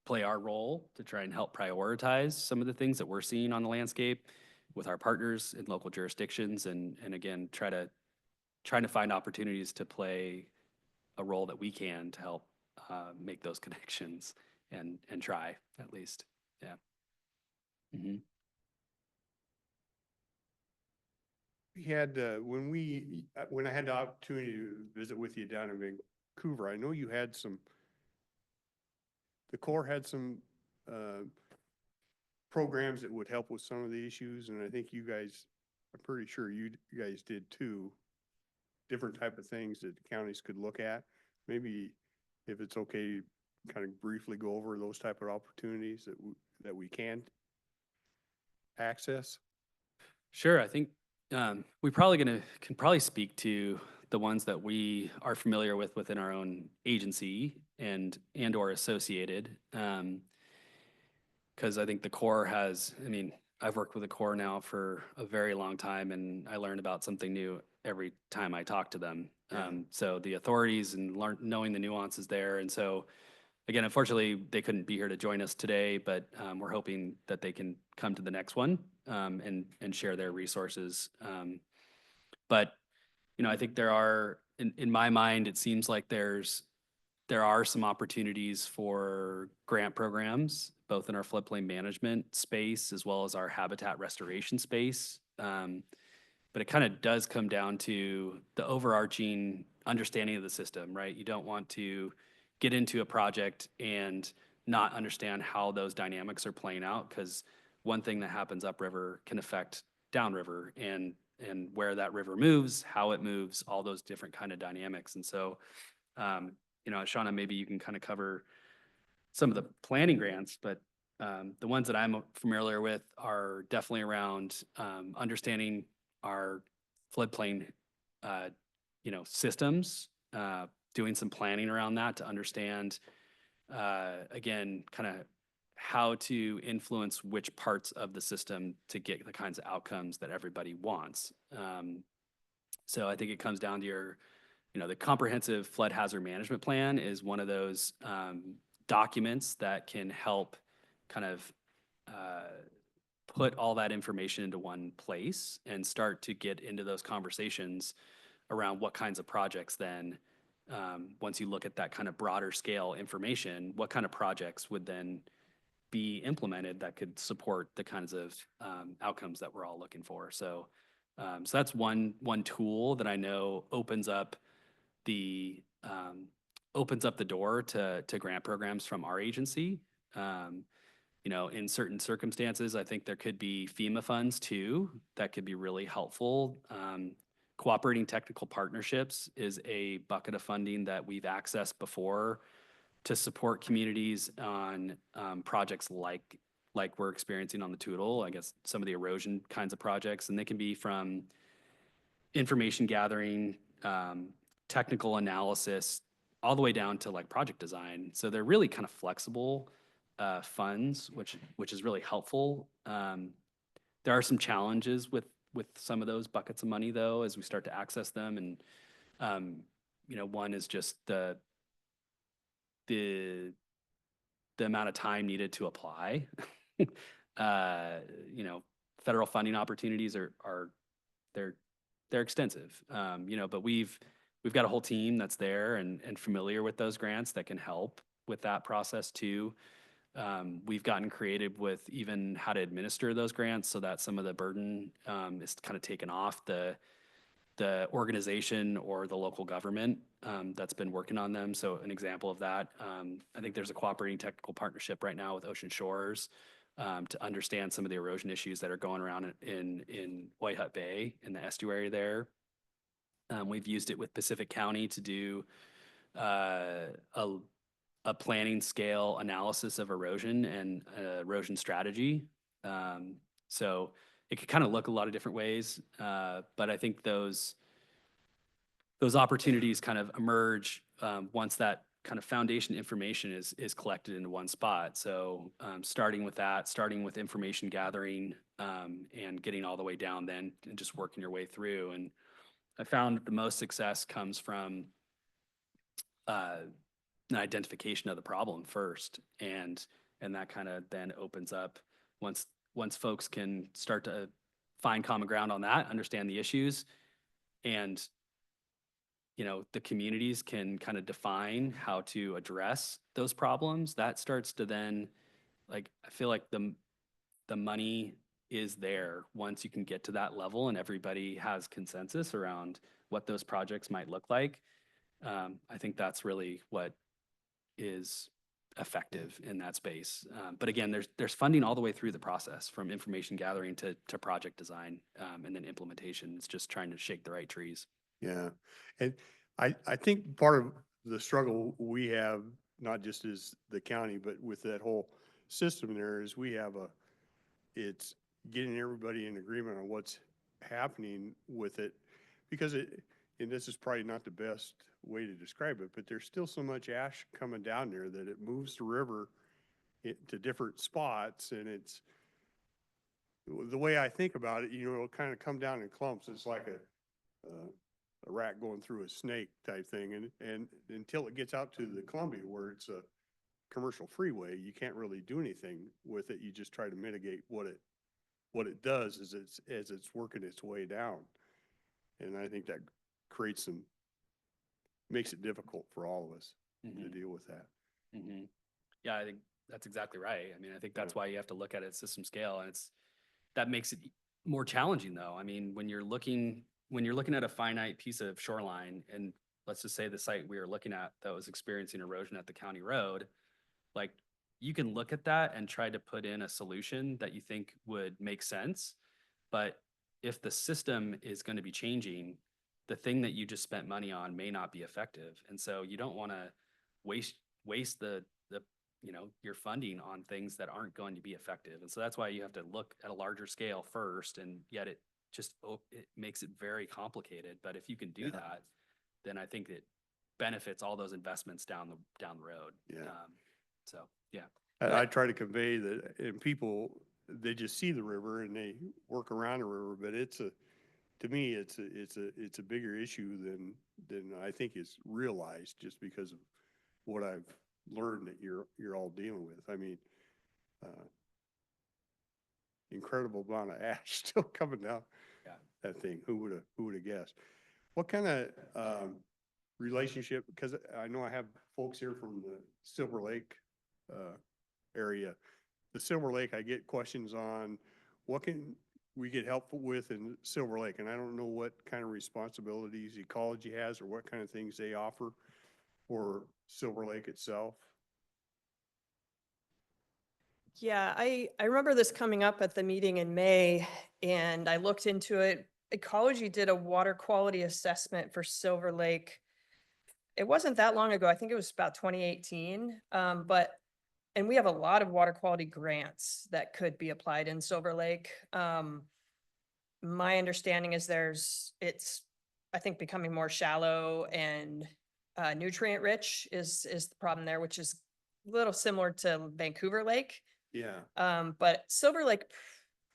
play our role to try and help prioritize some of the things that we're seeing on the landscape with our partners in local jurisdictions, and again, trying to find opportunities to play a role that we can to help make those connections and try at least. Yeah. Mm-hmm. We had, when I had the opportunity to visit with you down in Vancouver, I know you had the Corps had some programs that would help with some of the issues, and I think you guys, I'm pretty sure you guys did too, different type of things that the counties could look at. Maybe if it's okay, kind of briefly go over those type of opportunities that we can access? Sure, I think we probably can probably speak to the ones that we are familiar with within our own agency and or associated. Because I think the Corps has, I mean, I've worked with the Corps now for a very long time, and I learn about something new every time I talk to them. So the authorities and knowing the nuances there, and so again, unfortunately, they couldn't be here to join us today, but we're hoping that they can come to the next one and share their resources. But you know, I think there are, in my mind, it seems like there are some opportunities for grant programs, both in our floodplain management space as well as our habitat restoration space. But it kind of does come down to the overarching understanding of the system, right? You don't want to get into a project and not understand how those dynamics are playing out, because one thing that happens upriver can affect downriver, and where that river moves, how it moves, all those different kind of dynamics. And so, you know, Shauna, maybe you can kind of cover some of the planning grants, but the ones that I'm familiar with are definitely around understanding our floodplain, you know, systems, doing some planning around that to understand, again, kind of how to influence which parts of the system to get the kinds of outcomes that everybody wants. So I think it comes down to your, you know, the comprehensive flood hazard management plan is one of those documents that can help kind of put all that information into one place and start to get into those conversations around what kinds of projects then, once you look at that kind of broader scale information, what kind of projects would then be implemented that could support the kinds of outcomes that we're all looking for. So, so that's one tool that I know opens up the door to grant programs from our agency. You know, in certain circumstances, I think there could be FEMA funds too that could be really helpful. Cooperating technical partnerships is a bucket of funding that we've accessed before to support communities on projects like we're experiencing on the Toutle, I guess some of the erosion kinds of projects, and they can be from information gathering, technical analysis, all the way down to like project design. So they're really kind of flexible funds, which is really helpful. There are some challenges with some of those buckets of money though, as we start to access them. And you know, one is just the amount of time needed to apply. You know, federal funding opportunities they're extensive. You know, but we've got a whole team that's there and familiar with those grants that can help with that process too. We've gotten creative with even how to administer those grants so that some of the burden is kind of taken off the organization or the local government that's been working on them. So an example of that, I think there's a cooperating technical partnership right now with Ocean Shores to understand some of the erosion issues that are going around in White Hut Bay in the estuary there. We've used it with Pacific County to do a planning scale analysis of erosion and erosion strategy. So it could kind of look a lot of different ways, but I think those opportunities kind of emerge once that kind of foundation information is collected into one spot. So starting with information gathering and getting all the way down then and just working your way through. And I found that the most success comes from an identification of the problem first, and that kind of then opens up once folks can start to find common ground on that, understand the issues, and you know, the communities can kind of define how to address those problems. That starts to then, like, I feel like the money is there once you can get to that level and everybody has consensus around what those projects might look like. I think that's really what is effective in that space. But again, there's funding all the way through the process, from information gathering to project design, and then implementation. It's just trying to shake the right trees. Yeah. And I think part of the struggle we have not just as the county, but with that whole system there is we have it's getting everybody in agreement on what's happening with it. Because and this is probably not the best way to describe it, but there's still so much ash coming down there that it moves the river to different spots, and it's, the way I think about it, it'll kind of come down in clumps. It's like a rat going through a snake type thing. And until it gets out to the Columbia where it's a commercial freeway, you can't really do anything with it. You just try to mitigate what it does as it's working its way down. And I think that makes it difficult for all of us to deal with that. Mm-hmm. Yeah, I think that's exactly right. I mean, I think that's why you have to look at it system scale, and that makes it more challenging though. I mean, when you're looking at a finite piece of shoreline, and let's just say the site we were looking at that was experiencing erosion at the county road, like you can look at that and try to put in a solution that you think would make sense. But if the system is going to be changing, the thing that you just spent money on may not be effective. And so you don't want to waste the your funding on things that aren't going to be effective. And so that's why you have to look at a larger scale first, and yet it makes it very complicated. But if you can do that, then I think it benefits all those investments down the road. Yeah. So, yeah. I try to convey that, and people, they just see the river and they work around the river, but to me, it's a bigger issue than I think is realized, just because of what I've learned that you're all dealing with. I mean, incredible amount of ash still coming down that thing. Who would have guessed? What kind of relationship? Because I know I have folks here from the Silver Lake area. The Silver Lake, I get questions on what can we get helpful with in Silver Lake, and I don't know what kind of responsibilities ecology has or what kind of things they offer for Silver Lake itself. Yeah, I remember this coming up at the meeting in May, and I looked into it. Ecology did a water quality assessment for Silver Lake. It wasn't that long ago. I think it was about 2018. And we have a lot of water quality grants that could be applied in Silver Lake. My understanding is it's, I think, becoming more shallow and nutrient rich is the problem there, which is a little similar to Vancouver Lake. Yeah. But Silver Lake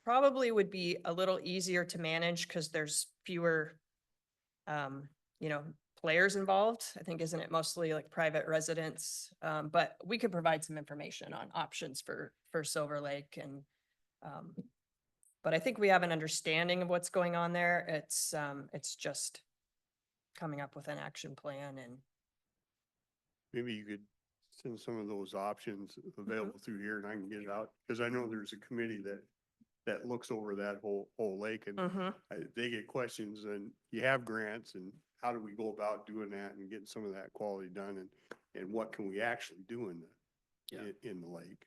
probably would be a little easier to manage because there's fewer, players involved. I think, isn't it mostly like private residents? But we could provide some information on options for Silver Lake, and but I think we have an understanding of what's going on there. It's just coming up with an action plan, and Maybe you could send some of those options available through here, and I can get it out, because I know there's a committee that looks over that whole lake, and they get questions, and you have grants, and how do we go about doing that and getting some of that quality done, and what can we actually do in the lake?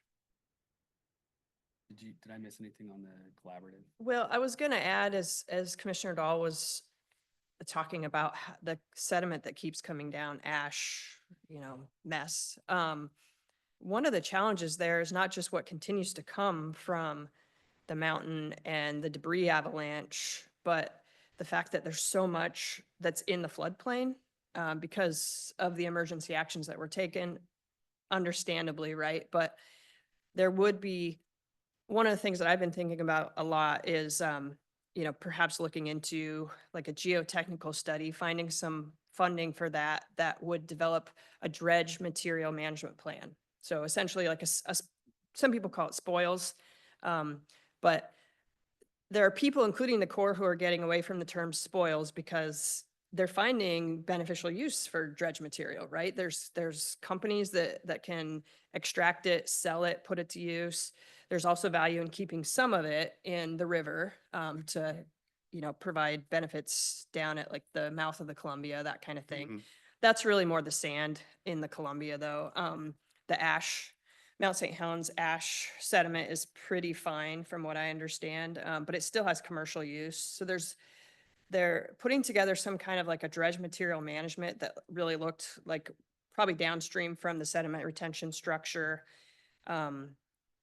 Did I miss anything on the collaborative? well, I was going to add, as Commissioner Dahl was talking about the sediment that keeps coming down, ash, mess. One of the challenges there is not just what continues to come from the mountain and the debris avalanche, but the fact that there's so much that's in the floodplain because of the emergency actions that were taken, understandably, right? But there would be, one of the things that I've been thinking about a lot is, perhaps looking into like a geotechnical study, finding some funding for that would develop a dredge material management plan. So essentially like some people call it spoils, but there are people, including the Corps, who are getting away from the term spoils because they're finding beneficial use for dredge material, right? There's companies that can extract it, sell it, put it to use. There's also value in keeping some of it in the river to, provide benefits down at like the mouth of the Columbia, that kind of thing. That's really more the sand in the Columbia, though. The ash, Mount St. Helens ash sediment is pretty fine from what I understand, but it still has commercial use. So they're putting together some kind of like a dredge material management that really looked like probably downstream from the sediment retention structure,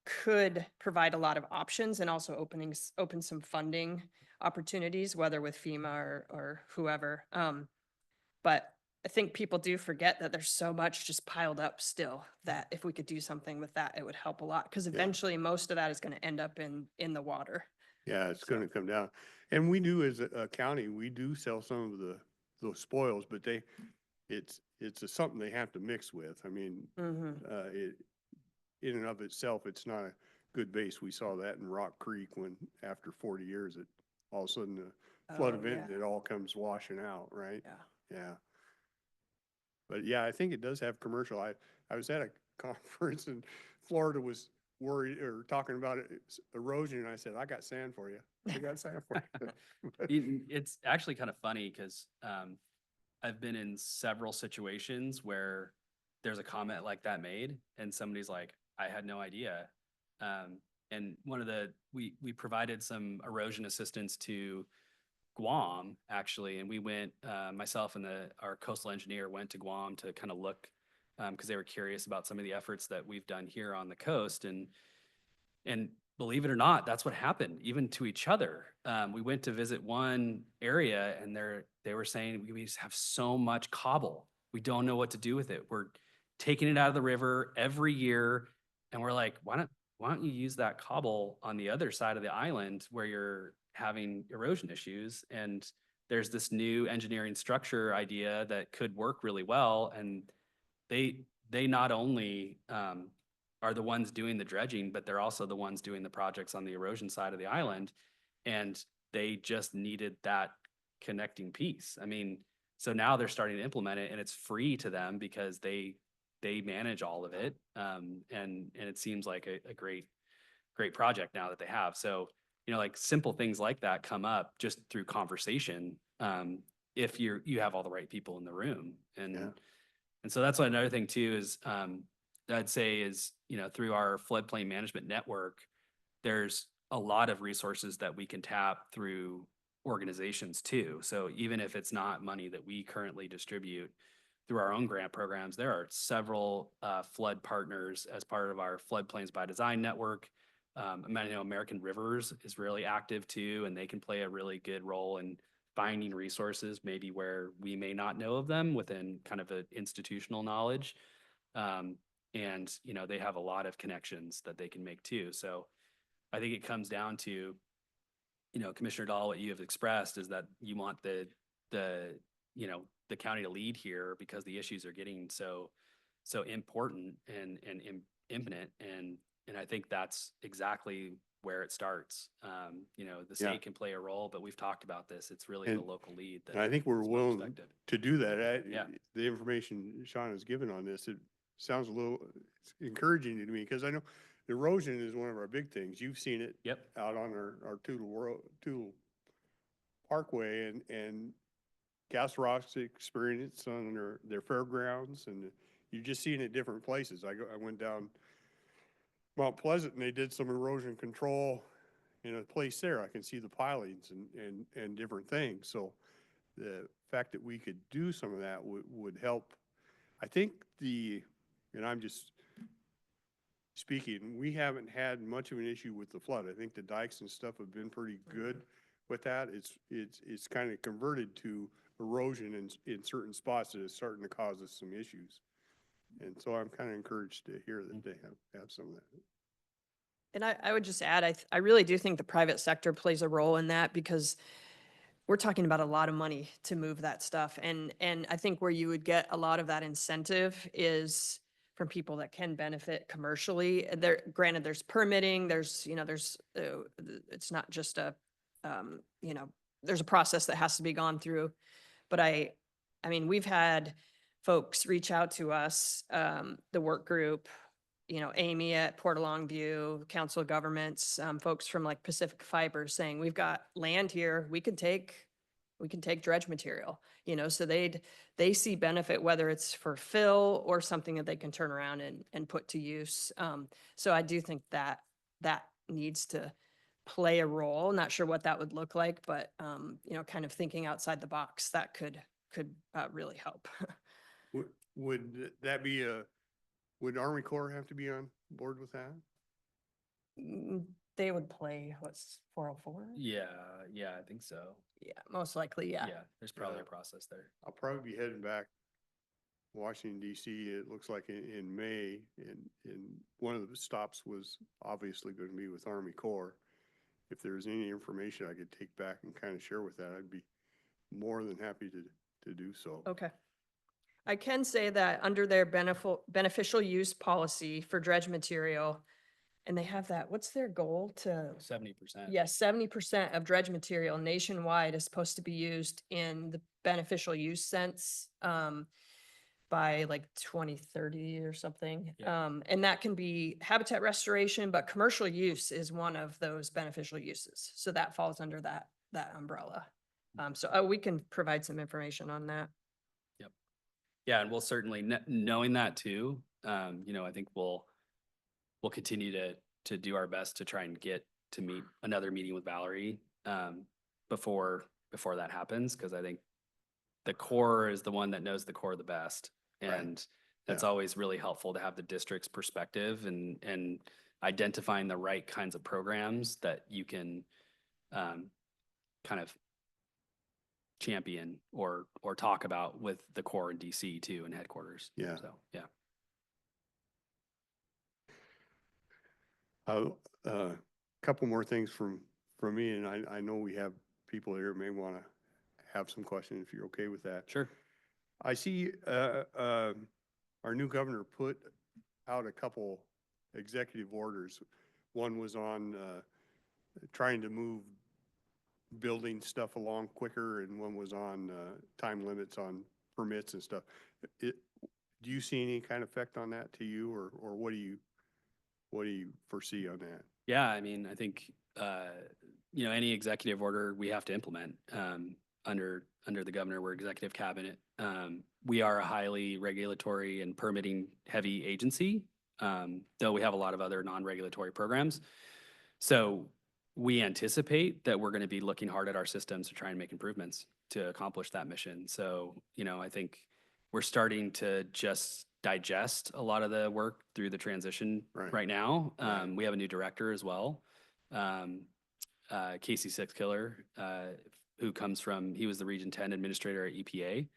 could provide a lot of options and also open some funding opportunities, whether with FEMA or whoever. But I think people do forget that there's so much just piled up still, that if we could do something with that, it would help a lot. Because eventually most of that is going to end up in the water. Yeah, it's gonna come down. And we do, as a county, we do sell some of those spoils, but it's something they have to mix with. I mean, it, in and of itself, it's not a good base. We saw that in Rock Creek when, after 40 years, it, all of a sudden, the flood Oh, event, yeah. it all comes washing out, right? Yeah. Yeah. But yeah, I think it does have commercial. I was at a conference in Florida, was worried or talking about erosion, and I said, I got sand for you. I got sand for you. It's actually kind of funny because I've been in several situations where there's a comment like that made and somebody's like, I had no idea. And we provided some erosion assistance to Guam, actually, and we went, myself and our coastal engineer went to Guam to kind of look, because they were curious about some of the efforts that we've done here on the coast. And believe it or not, that's what happened, even to each other. We went to visit one area and they were saying, we just have so much cobble. We don't know what to do with it. We're taking it out of the river every year. And we're like, why don't you use that cobble on the other side of the island where you're having erosion issues? And there's this new engineering structure idea that could work really well. And they not only are the ones doing the dredging, but they're also the ones doing the projects on the erosion side of the island. And they just needed that connecting piece. I mean, so now they're starting to implement it and it's free to them because they manage all of it. And it seems like a great project now that they have. So, like simple things like that come up just through conversation. If you have all the right people in the room. And so that's another thing too, is I'd say is, through our floodplain management network, there's a lot of resources that we can tap through organizations too. So even if it's not money that we currently distribute through our own grant programs, there are several flood partners as part of our Floodplains by Design network. I know American Rivers is really active too, and they can play a really good role in finding resources maybe where we may not know of them within kind of an institutional knowledge. And, they have a lot of connections that they can make too. So I think it comes down to, Commissioner Dahl, what you have expressed is that you want the county to lead here because the issues are getting so important and imminent. And I think that's exactly where it starts. The state can play a role, but we've talked about this. It's really the local lead. And I think we're is most willing effective. to do that. Yeah. The information Sean has given on this, it sounds a little encouraging to me because I know erosion is one of our big things. You've seen it Yep. out on our Toutle Parkway and Gas Rocks experience on their fairgrounds, and you just see it at different places. I went down Mount Pleasant and they did some erosion control in a place there. I can see the pilings and different things. So the fact that we could do some of that would help. I think and I'm just speaking, we haven't had much of an issue with the flood. I think the dikes and stuff have been pretty good with that. It's kind of converted to erosion in certain spots that is starting to cause us some issues. And so I'm kind of encouraged to hear that they have some of that. And I would just add, I really do think the private sector plays a role in that because we're talking about a lot of money to move that stuff. And I think where you would get a lot of that incentive is from people that can benefit commercially. Granted, there's permitting, it's not just there's a process that has to be gone through. But I mean, we've had folks reach out to us, the work group, Amy at Port of Longview, Council of Governments, folks from like Pacific Fiber saying, we've got land here, we can take dredge material, so they see benefit, whether it's for fill or something that they can turn around and put to use. So I do think that needs to play a role. Not sure what that would look like, but kind of thinking outside the box, that could really help. Would that be would Army Corps have to be on board with that? They would play, what's 404? Yeah, I think so. Yeah, most likely, yeah. Yeah, there's probably Yeah. a process there. I'll probably be heading back Washington DC, it looks like in May, and one of the stops was obviously going to be with Army Corps. If there's any information I could take back and kind of share with that, I'd be more than happy to do so. Okay. I can say that under their beneficial use policy for dredge material, and they have that, what's their goal to? 70%. Yes, 70% of dredge material nationwide is supposed to be used in the beneficial use sense by like 2030 or something. Yeah. And that can be habitat restoration, but commercial use is one of those beneficial uses. So that falls under that umbrella. So we can provide some information on that. Yeah, and we'll certainly, knowing that too, I think we'll continue to do our best to try and get to meet another meeting with Valerie before that happens, because I think the Corps is the one that knows the Corps the best. Right. And that's Yeah. always really helpful to have the district's perspective and identifying the right kinds of programs that you can kind of champion or talk about with the Corps in DC too, and headquarters. Yeah. So, yeah. Couple more things from me, and I know we have people here who may want to have some questions if you're okay with that. Sure. I see our new governor put out a couple executive orders. One was on trying to move building stuff along quicker, and one was on time limits on permits and stuff. Do you see any kind of effect on that to you, or what do you foresee on that? Yeah, I mean, I think, any executive order we have to implement under the governor. We're executive cabinet. We are a highly regulatory and permitting heavy agency, though we have a lot of other non-regulatory programs. So we anticipate that we're going to be looking hard at our systems to try and make improvements to accomplish that mission. So, I think we're starting to just digest a lot of the work through the transition right now. We have a new director as well, Casey Sixkiller, he was the Region 10 administrator at EPA.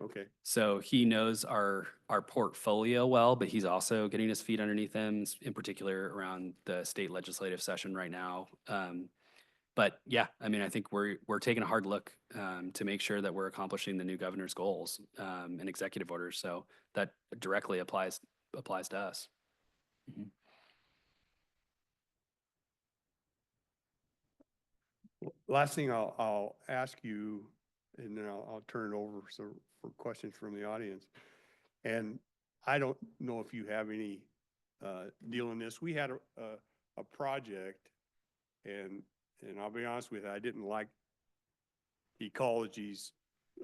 Okay. So he knows our portfolio well, but he's also getting his feet underneath him, in particular around the state legislative session right now. But yeah, I mean, I think we're taking a hard look to make sure that we're accomplishing the new governor's goals and executive orders. So that directly applies to us. Mm-hmm. Last thing I'll ask you, and then I'll turn it over for questions from the audience. And I don't know if you have any deal in this. We had a project, and I'll be honest with you, I didn't like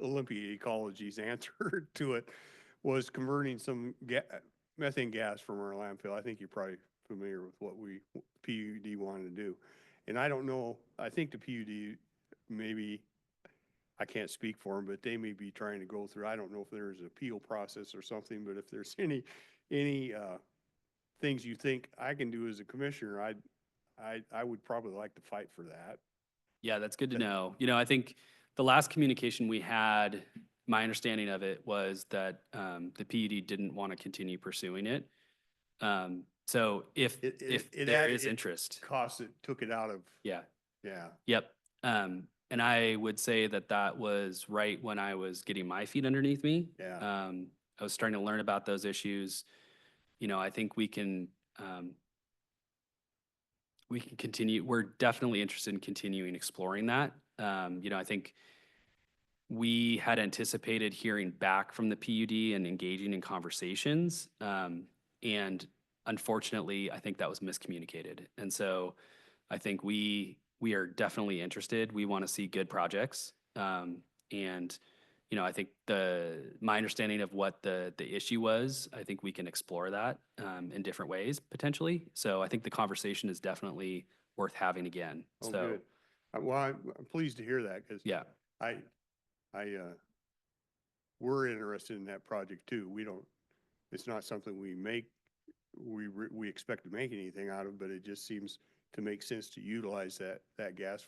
Olympia Ecology's answer to it, was converting some methane gas from our landfill. I think you're probably familiar with what PUD wanted to do. And I don't know, I think the PUD maybe, I can't speak for them, but they may be trying to go through, I don't know if there's an appeal process or something, but if there's any things you think I can do as a commissioner, I would probably like to fight for that. Yeah, that's good to know. I think the last communication we had, my understanding of it was that the PUD didn't want to continue pursuing it. So if there is interest. Took it out of. Yeah. Yeah. Yep. And I would say that was right when I was getting my feet underneath me. Yeah. I was starting to learn about those issues. I think we can continue. We're definitely interested in continuing exploring that. I think we had anticipated hearing back from the PUD and engaging in conversations. And unfortunately, I think that was miscommunicated. And so I think we are definitely interested. We want to see good projects. And, I think my understanding of what the issue was, I think we can explore that in different ways potentially. So I think the conversation is definitely worth having again. Oh, So good. Well, I'm pleased to hear that, because yeah, I we're interested in that project too. We don't, it's not something we expect to make anything out of, but it just seems to make sense to utilize that gas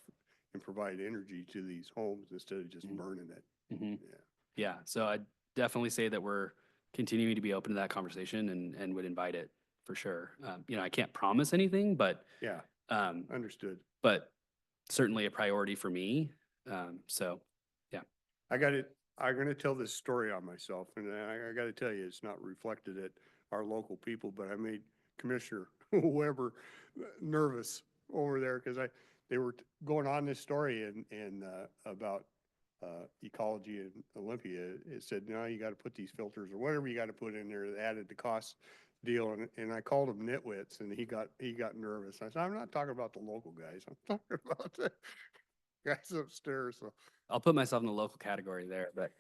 and provide energy to these homes instead of just Mhm. burning it. Mhm. Yeah. Yeah, so I'd definitely say that we're continuing to be open to that conversation and would invite it for sure. You know, I can't promise anything, Yeah, um, understood. but certainly a priority for me. So, yeah. I'm gonna tell this story on myself, and I gotta tell you, it's not reflected at our local people, but I made Commissioner Weber nervous over there, because they were going on this story and about ecology in Olympia. It said, no, you gotta put these filters or whatever you gotta put in there that added the cost deal, and I called him nitwits, and he got nervous. I said, I'm not talking about the local guys, I'm talking about the guys upstairs, so. I'll put myself in the local category there, but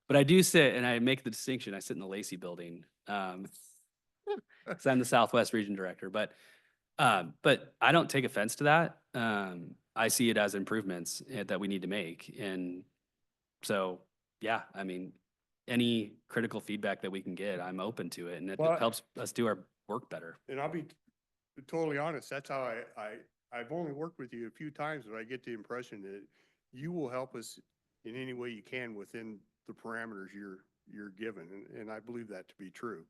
I do sit and I make the distinction. I sit in the Lacey building, 'cause I'm the Southwest Region Director, but I don't take offense to that. I see it as improvements that we need to make. And so, yeah, I mean, any critical feedback that we can get, I'm open to it, and it Well, helps us do our work better. And I'll be totally honest, that's how I've only worked with you a few times, but I get the impression that you will help us in any way you can within the parameters you're given, and I believe that to be true.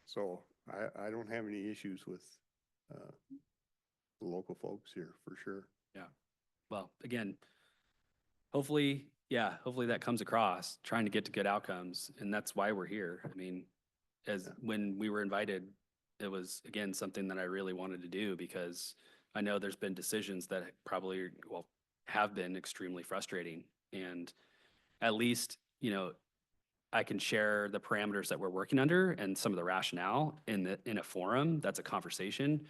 So I don't have any issues with the local folks here, for sure. Well, again, hopefully that comes across, trying to get to good outcomes, and that's why we're here. I mean, when we were invited, it was, again, something that I really wanted to do, because I know there's been decisions that probably, well, have been extremely frustrating. And at least, you know, I can share the parameters that we're working under and some of the rationale in a forum that's a conversation,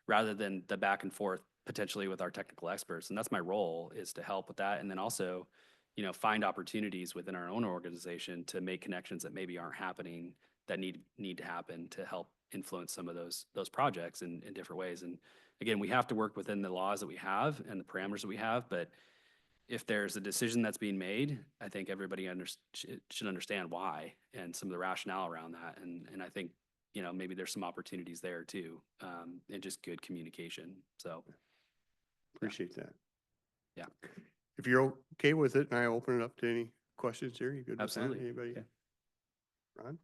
rather than the back and forth potentially with our technical experts. And that's my role, is to help with that. And then also, you know, find opportunities within our own organization to make connections that maybe aren't happening, that need to happen, to help influence some of those projects in different ways. And again, we have to work within the laws that we have and the parameters that we have, but if there's a decision that's being made, I think everybody should understand why and some of the rationale around that. And I think, you know, maybe there's some opportunities there too, and just good communication. So, Appreciate that. yeah. If you're okay with it, and I open it up to any questions here, you good with that? Absolutely. Anybody? Yeah. Ron?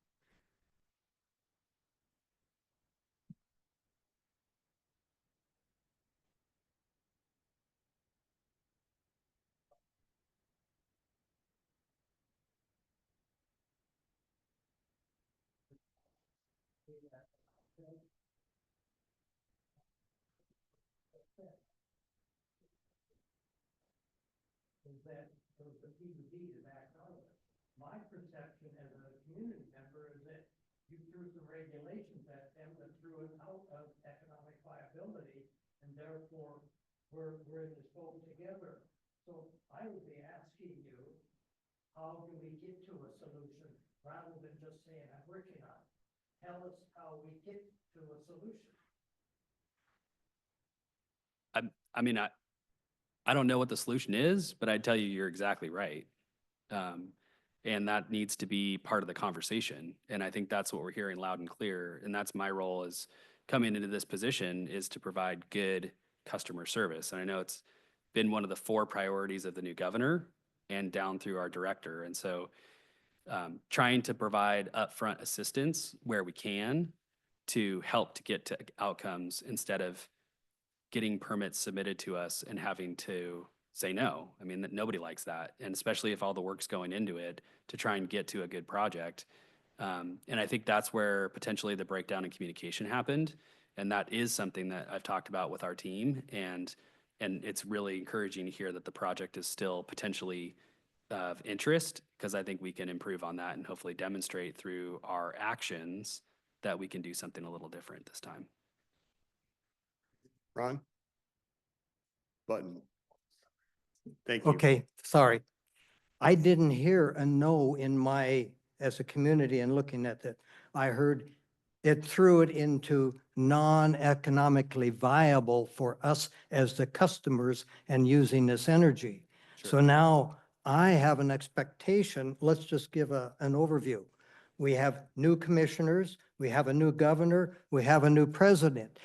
Is that for the PUD to back out of it. My perception as a community member is that you threw some regulations at them that threw it out of economic viability, and therefore we're in this boat together. So I would be asking you, how do we get to a solution rather than just saying, I'm working on it? Tell us how we get to a solution. I mean, I don't know what the solution is, but I'd tell you, you're exactly right. And that needs to be part of the conversation. And I think that's what we're hearing loud and clear. And that's my role, is coming into this position, is to provide good customer service. And I know it's been one of the 4 priorities of the new governor and down through our director. And so trying to provide upfront assistance where we can to help to get to outcomes, instead of getting permits submitted to us and having to say no. I mean, nobody likes that. And especially if all the work's going into it to try and get to a good project. And I think that's where potentially the breakdown in communication happened. And that is something that I've talked about with our team. And it's really encouraging to hear that the project is still potentially of interest, because I think we can improve on that and hopefully demonstrate through our actions that we can do something a little different this time. Ron? Button. Thank you. Okay, sorry. I didn't hear a no in my, as a community, and looking at it. I heard it threw it into non-economically viable for us as the customers and using this energy. So now I have an expectation, let's just give an overview. We have new commissioners, we have a new governor, we have a new president.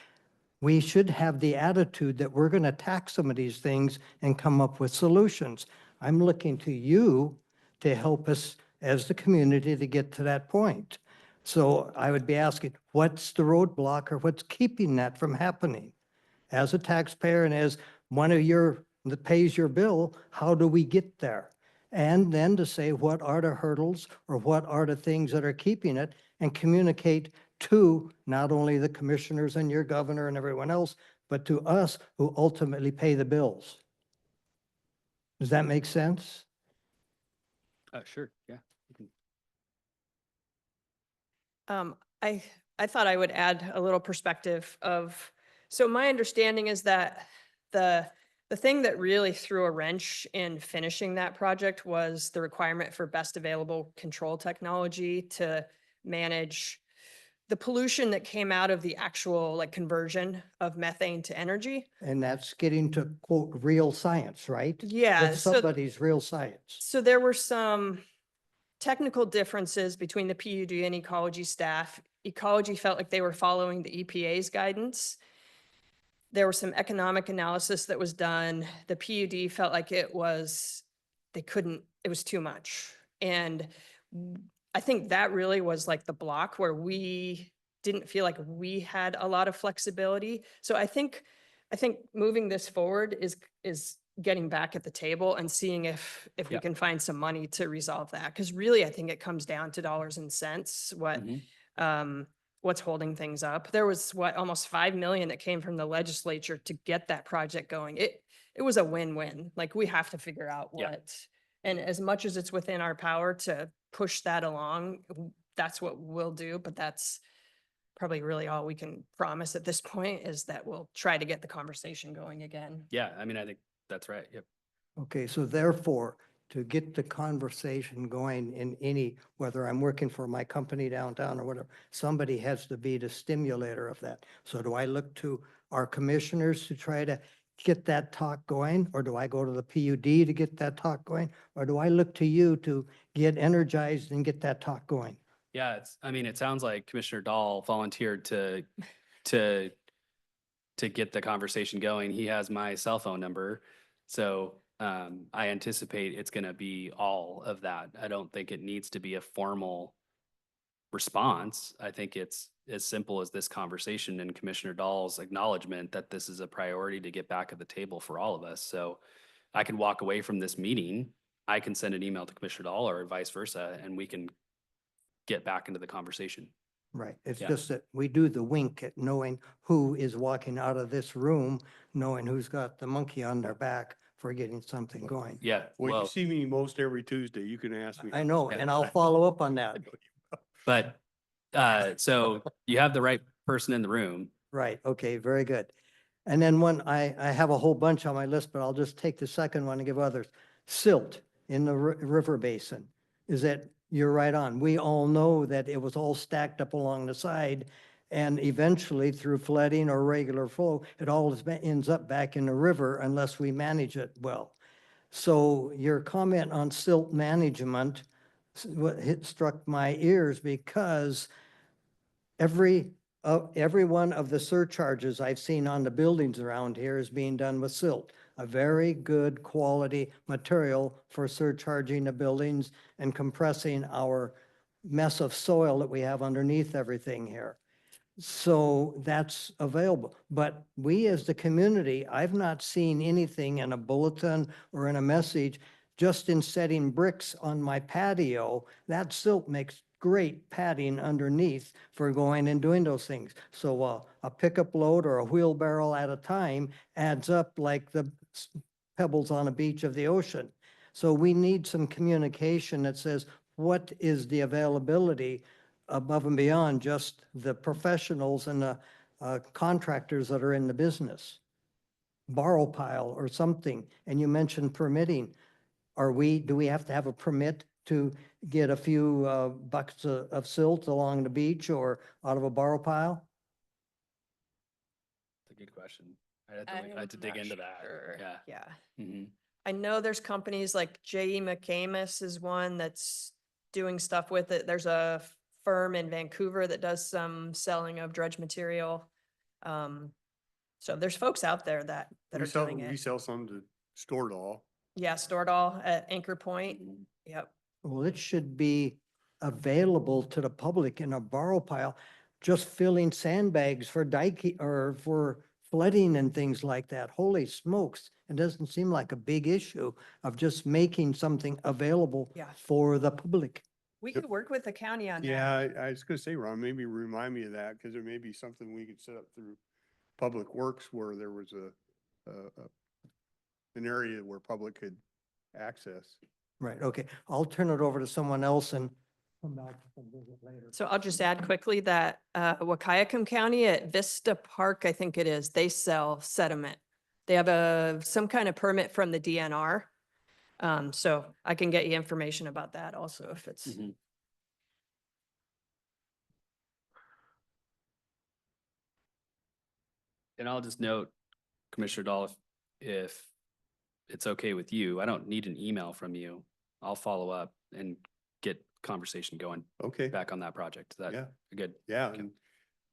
We should have the attitude that we're going to tackle some of these things and come up with solutions. I'm looking to you to help us as the community to get to that point. So I would be asking, what's the roadblock or what's keeping that from happening? As a taxpayer and as one of your, that pays your bill, how do we get there? And then to say, what are the hurdles or what are the things that are keeping it, and communicate to not only the commissioners and your governor and everyone else, but to us who ultimately pay the bills. Does that make sense? Sure, yeah. I thought I would add a little perspective of, so my understanding is that the thing that really threw a wrench in finishing that project was the requirement for best available control technology to manage the pollution that came out of the actual like conversion of methane to energy. And that's getting to quote, real science, right? Yeah, That's so- somebody's real science. So there were some technical differences between the PUD and ecology staff. Ecology felt like they were following the EPA's guidance. There was some economic analysis that was done. The PUD felt like it was too much. And I think that really was like the block where we didn't feel like we had a lot of flexibility. So I think moving this forward is getting back at the table and seeing if we Yep. can find some money to resolve that. Because really, I think it comes down to dollars and cents, what's holding things up. There was almost 5 million that came from the legislature to get that project going. It was a win-win. Like, we have to figure out Yeah. and as much as it's within our power to push that along, that's what we'll do. But that's probably really all we can promise at this point, is that we'll try to get the conversation going again. Yeah, I mean, I think that's right. Yep. Okay, so therefore, to get the conversation going in any, whether I'm working for my company downtown or whatever, somebody has to be the stimulator of that. So do I look to our commissioners to try to get that talk going? Or do I go to the PUD to get that talk going? Or do I look to you to get energized and get that talk going? Yeah, I mean, it sounds like Commissioner Dahl volunteered to get the conversation going. He has my cell phone number. So I anticipate it's going to be all of that. I don't think it needs to be a formal response. I think it's as simple as this conversation and Commissioner Dahl's acknowledgement that this is a priority to get back at the table for all of us. So I can walk away from this meeting. I can send an email to Commissioner Dahl or vice versa, and we can get back into the conversation. Right. It's Yeah. just that we do the wink at knowing who is walking out of this room, knowing who's got the monkey on their back for getting something going. Yeah, Well, you well, see me most every Tuesday. You can ask me. I know, and I'll follow up on that. but so you have the right person in the room. Right, okay, very good. And then one, I have a whole bunch on my list, but I'll just take the second one and give others. Silt in the river basin. Is that, you're right on. We all know that it was all stacked up along the side, and eventually through flooding or regular flow, it all ends up back in the river unless we manage it well. So your comment on silt management struck my ears, because every one of the surcharges I've seen on the buildings around here is being done with silt, a very good quality material for surcharging the buildings and compressing our mess of soil that we have underneath everything here. So that's available. But we as the community, I've not seen anything in a bulletin or in a message. Just in setting bricks on my patio, that silt makes great padding underneath for going and doing those things. So a pickup load or a wheelbarrow at a time adds up like the pebbles on a beach of the ocean. So we need some communication that says, what is the availability above and beyond just the professionals and the contractors that are in the business? Borrow pile or something. And you mentioned permitting. Do we have to have a permit to get a few buckets of silt along the beach or out of a borrow pile? That's a good question. I'd have to dig I'm into not that. sure. Yeah. Yeah. Mhm. I know there's companies like J.E. McCamus is one that's doing stuff with it. There's a firm in Vancouver that does some selling of dredge material. So there's folks out there that are doing We it. sell some to Stordall. Yeah, stored all at Anchor Point. Yep. Well, it should be available to the public in a borrow pile, just filling sandbags for dike or for flooding and things like that. Holy smokes. It doesn't seem like a big issue of just making something available Yeah. for the public. We could work with the county on that. Yeah, I was gonna say, Ron, maybe remind me of that, because there may be something we could set up through Public Works where there was an area where public could access. Right, okay. I'll turn it over to someone else and come back and visit later. So I'll just add quickly that Wahkiakum County at Vista Park, I think it is, they sell sediment. They have some kind of permit from the DNR. So I can get you information about that also if it's. Mhm. And I'll just note, Commissioner Dahl, if it's okay with you, I don't need an email from you. I'll follow up and get conversation going Okay, back on that project. Is that yeah, good? yeah, Okay.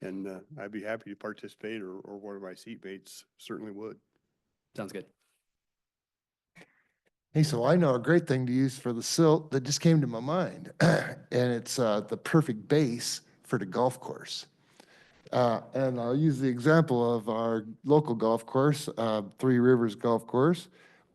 and I'd be happy to participate, or one of my seatmates certainly would. Sounds good. Hey, so I know a great thing to use for the silt that just came to my mind, and it's the perfect base for the golf course. And I'll use the example of our local golf course, Three Rivers Golf Course,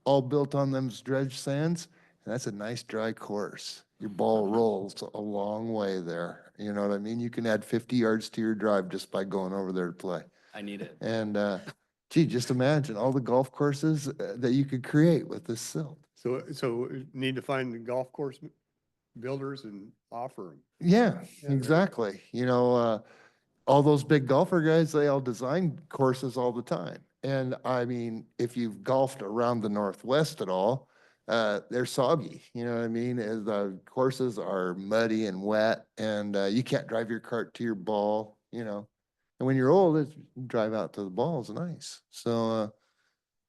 all built on them dredge sands, and that's a nice dry course. Your ball rolls a long way there. You know what I mean? You can add 50 yards to your drive just by going over there to play. I need it. And gee, just imagine all the golf courses that you could create with this silt. So need to find the golf course builders and offer them. Yeah, Yeah, exactly. You know, all those big golfer guys, they all design courses all the time. And I mean, if you've golfed around the Northwest at all, they're soggy, you know what I mean? As the courses are muddy and wet, and you can't drive your cart to your ball, you know. And when you're old, drive out to the ball is nice. So,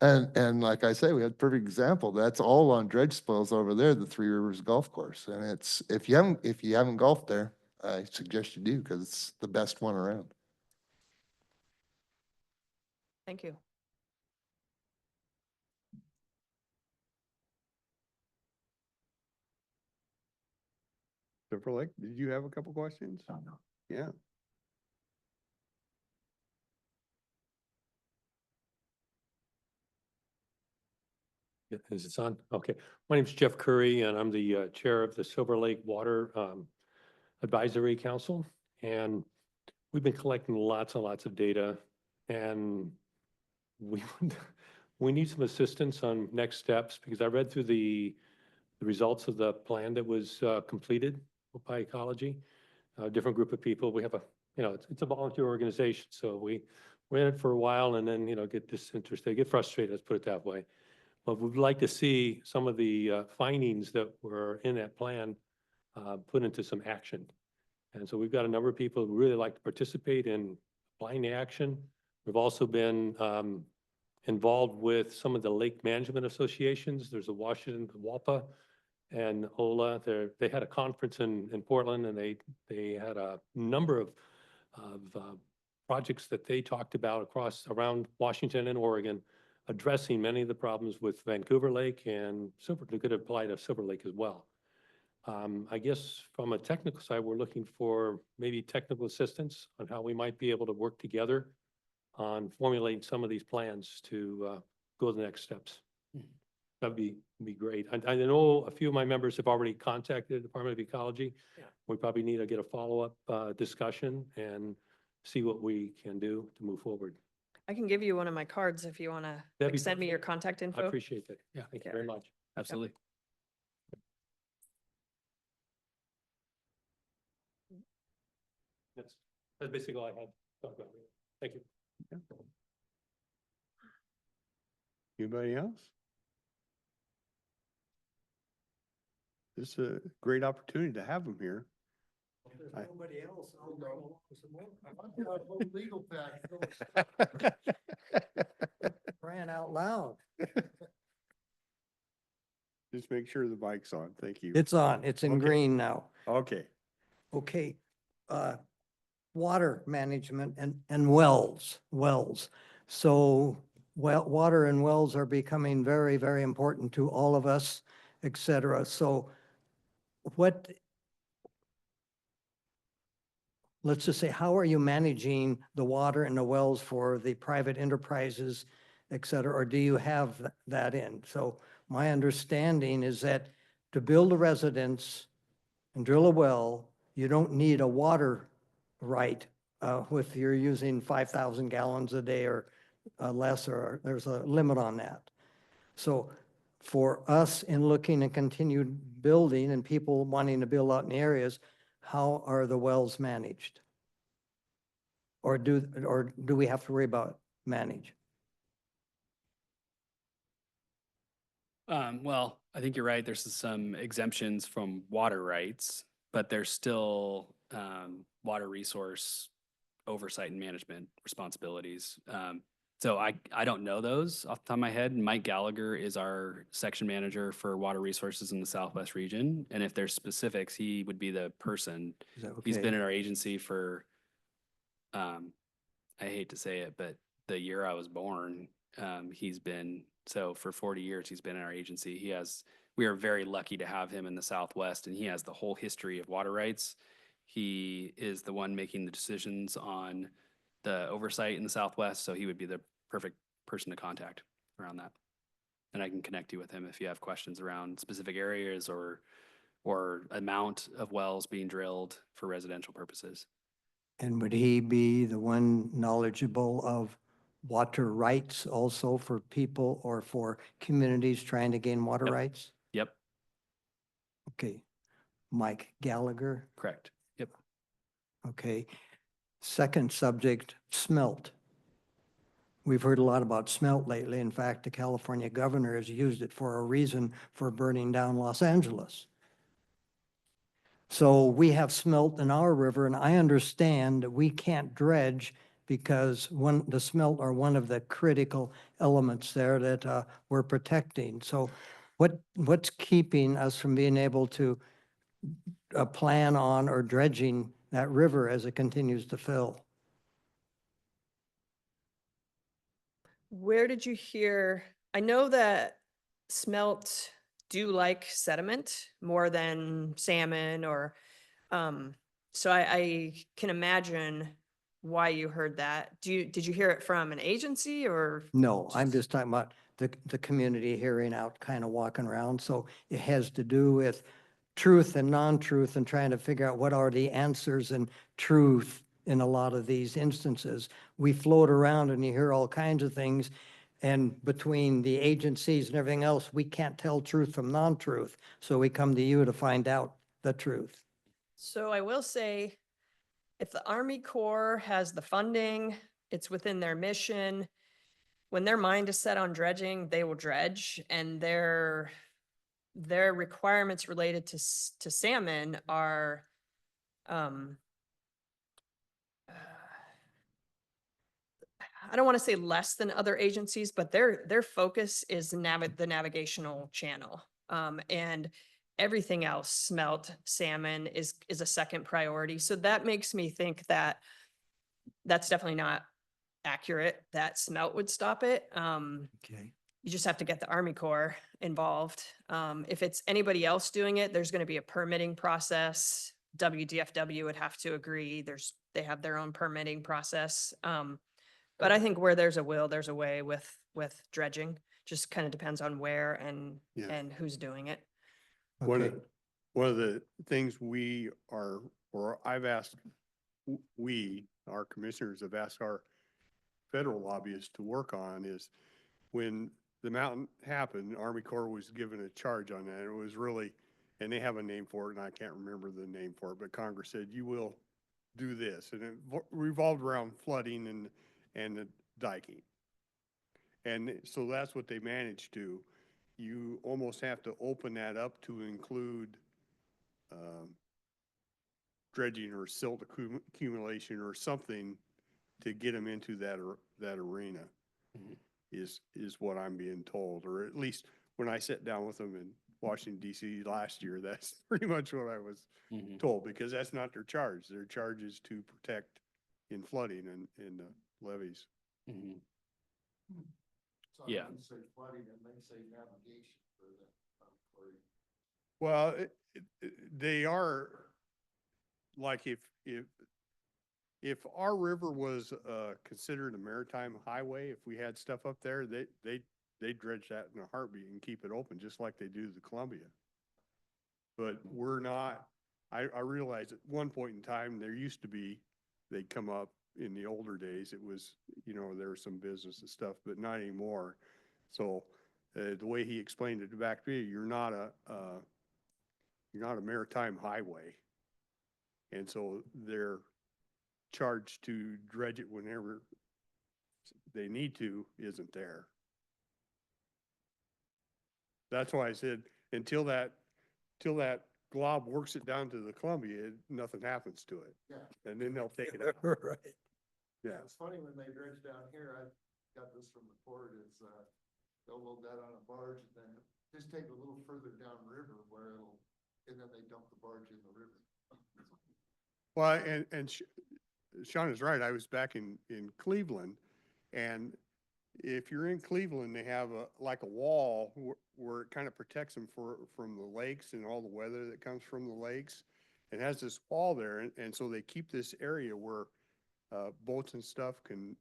and like I say, we had a perfect example. That's all on dredge spoils over there, the Three Rivers Golf Course. And it's, if you haven't golfed there, I suggest you do, because it's the best one around. Thank you. Silver Lake, did you have a couple questions? Oh, no. Yeah. Yeah, is it on? Okay. My name's Jeff Curry, and I'm the chair of the Silver Lake Water Advisory Council. And we've been collecting lots and lots of data, and we we need some assistance on next steps, because I read through the results of the plan that was completed by Ecology, a different group of people. We have it's a volunteer organization, so we're in it for a while and then, get disinterested, get frustrated, let's put it that way. But we'd like to see some of the findings that were in that plan put into some action. And so we've got a number of people who really like to participate in applying the action. We've also been involved with some of the lake management associations. There's a Washington, WAPA, and OLA. They had a conference in Portland, and they had a number of projects that they talked about around Washington and Oregon, addressing many of the problems with Vancouver Lake, and they could apply to Silver Lake as well. I guess from a technical side, we're looking for maybe technical assistance on how we might be able to work together on formulating some of these plans to go to the next steps. That'd be great. I know a few of my members have already contacted the Department of Ecology. Yeah. We probably need to get a follow-up discussion and see what we can do to move forward. I can give you one of my cards if you want That'd be to send me your perfect. contact I info. appreciate that. Yeah, thank you Yeah. very much. Absolutely. That's basically all I had to talk about. Thank you. Anybody else? This is a great opportunity to have them here. There's I- nobody else. I'll bring along some more. Legal pad. Crying out loud. Just make sure the mic's on. Thank you. It's on, it's in Okay. green now. Okay. Okay, water management and wells. So, water and wells are becoming very, very important to all of us, et cetera. So let's just say, how are you managing the water and the wells for the private enterprises, et cetera, or do you have that in? So my understanding is that to build a residence and drill a well, you don't need a water right if you're using 5,000 gallons a day or less, or there's a limit on that. So for us in looking and continued building and people wanting to build out in the areas, how are the wells managed? Or do we have to worry about manage? Well, I think you're right. There's some exemptions from water rights, but there's still water resource oversight and management responsibilities. So I don't know those off the top of my head. Mike Gallagher is our section manager for water resources in the Southwest region. And if there's specifics, he would be the person. Is that He's been okay? in our agency for, I hate to say it, but the year I was born, he's been, so for 40 years, he's been in our agency. We are very lucky to have him in the Southwest, and he has the whole history of water rights. He is the one making the decisions on the oversight in the Southwest, so he would be the perfect person to contact around that. And I can connect you with him if you have questions around specific areas or amount of wells being drilled for residential purposes. And would he be the one knowledgeable of water rights also for people or for communities trying to gain water Yep. rights? Yep, Okay. Mike Gallagher. correct. Yep. Okay. Second subject, smelt. We've heard a lot about smelt lately. In fact, the California governor has used it for a reason for burning down Los Angeles. So we have smelt in our river, and I understand that we can't dredge because the smelt are one of the critical elements there that we're protecting. So what's keeping us from being able to plan on or dredging that river as it continues to fill? Where did you hear? I know that smelt do like sediment more than salmon or, so I can imagine why you heard that. Did you hear it from an agency or? No, I'm just talking about the community hearing out, kind of walking around. So it has to do with truth and non-truth and trying to figure out what are the answers and truth in a lot of these instances. We float around and you hear all kinds of things. And between the agencies and everything else, we can't tell truth from non-truth. So we come to you to find out the truth. So I will say, if the Army Corps has the funding, it's within their mission. When their mind is set on dredging, they will dredge, and their requirements related to salmon are, I don't want to say less than other agencies, but their focus is the navigational channel. And everything else, smelt, salmon is a second priority. So that makes me think that that's definitely not accurate, that smelt would stop it. Okay. You just have to get the Army Corps involved. If it's anybody else doing it, there's going to be a permitting process. WDFW would have to agree. They have their own permitting process. But I think where there's a will, there's a way with dredging. Just kind of depends on where and who's doing it. Okay. One of the things I've asked, our commissioners have asked our federal lobbyists to work on is when the mountain happened, Army Corps was given a charge on that. It was really, and they have a name for it, and I can't remember the name for it, but Congress said, you will do this. And it revolved around flooding and the diking. And so that's what they managed to. You almost have to open that up to include dredging or silt accumulation or something to get them into that arena is what I'm being told, or at least when I sit down with them Washington DC last year. That's pretty much what I was Mhm. told, because that's not their charge. Their charge is to protect in flooding and in the levees. Mhm. So Yeah. when you say flooding, it may say navigation for the, for Well, they are, like, if our river was, considered a maritime highway, if we had stuff up there, they dredge that in a heartbeat and keep it open, just like they do the Columbia. But we're not, I realize at one point in time, there used to be, they'd come up in the older days, it was, there was some business and stuff, but not anymore. So, the way he explained it back to me, you're not a maritime highway. And so they're charged to dredge it whenever they need to, isn't there. That's why I said, until that glob works it down to the Columbia, nothing happens to it. Yeah. And then they'll take it out. Right. Yeah. It's funny when they dredge down here, I got this from the port, is, they'll load that on a barge and then just take it a little further downriver where and then they dump the barge in the river. Well, and Sean is right. I was back in Cleveland, and if you're in Cleveland, they have like a wall where it kind of protects them from the lakes and all the weather that comes from the lakes. It has this wall there, and so they keep this area where boats and stuff can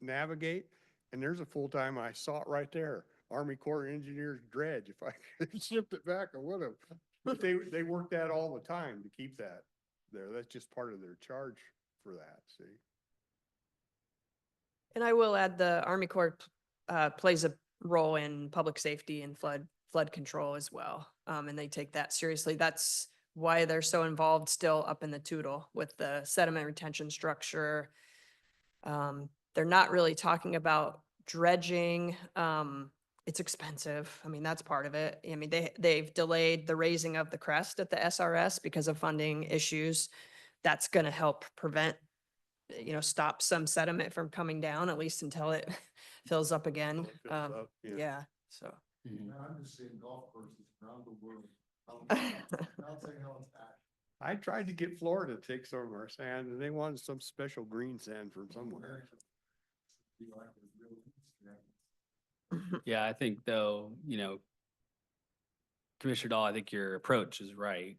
navigate. And there's a full-time, I saw it right there, Army Corps of Engineers dredge. If I could have shipped it back, I would have. But they work that all the time to keep that there. That's just part of their charge for that, see? And I will add, the Army Corps plays a role in public safety and flood control as well. And they take that seriously. That's why they're so involved still up in the Toutle with the sediment retention structure. They're not really talking about dredging. It's expensive. I mean, that's part of it. I mean, they've delayed the raising of the crest at the SRS because of funding issues. That's going to help prevent, stop some sediment from coming down, at least until it fills up again. Until it fills up, yeah. Yeah, so. Mhm. I'm just seeing golf courses around the world. Bouncing how it's at. I tried to get Florida to take some of our sand, and they wanted some special green sand from somewhere. Be like a real Instagram. Yeah, I think though, Commissioner Dahl, I think your approach is right.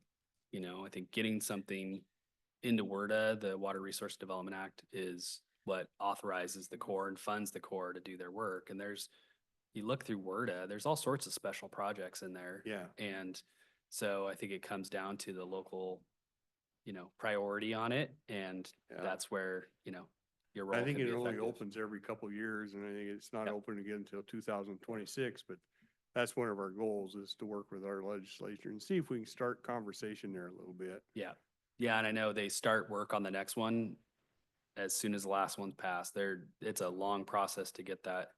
I think getting something into WRDA, the Water Resource Development Act, is what authorizes the Corps and funds the Corps to do their work. And you look through WRDA, there's all sorts of special projects in there. Yeah. And so I think it comes down to the local, priority on it. And Yeah. that's where, your role I think can be it only effective. opens every couple of years, and I think it's not Yep. open again until 2026, but that's one of our goals, is to work with our legislature and see if we can start conversation there a little bit. Yeah. Yeah. And I know they start work on the next one as soon as the last one's passed. It's a long process to get that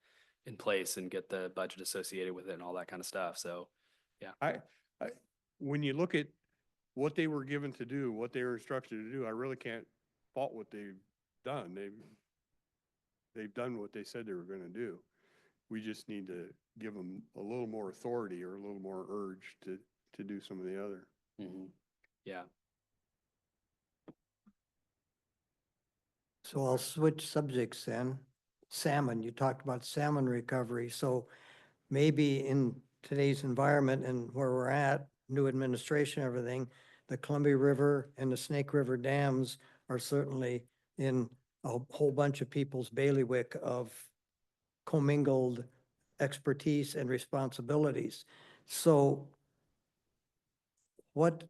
in place and get the budget associated with it and all that kind of stuff. So, When you look at what they were given to do, what they were instructed to do, I really can't fault what they've done. They've done what they said they were gonna do. We just need to give them a little more authority or a little more urge to do some of the other. yeah. So I'll switch subjects then. Salmon, you talked about salmon recovery. So maybe in today's environment and where we're at, new administration, everything, the Columbia River and the Snake River dams are certainly in a whole bunch of people's bailiwick of commingled expertise and responsibilities. So what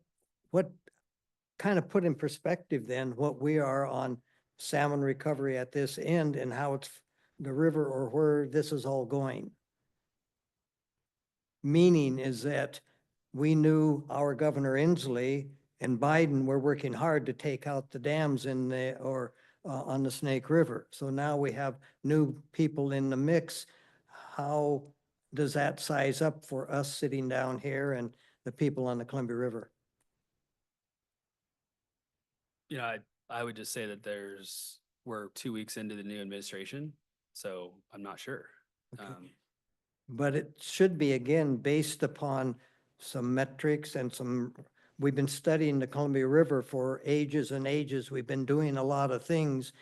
kind of put in perspective then what we are on salmon recovery at this end and how it's the river or where this is all going? Meaning is that we knew our Governor Inslee and Biden were working hard to take out the dams on the Snake River. So now we have new people in the mix. How does that size up for us sitting down here and the people on the Columbia River? I would just say that we're 2 weeks into the new administration, so I'm not sure. Okay. But it should be, again, based upon some metrics and we've been studying the Columbia River for ages and ages. We've been doing a lot of things.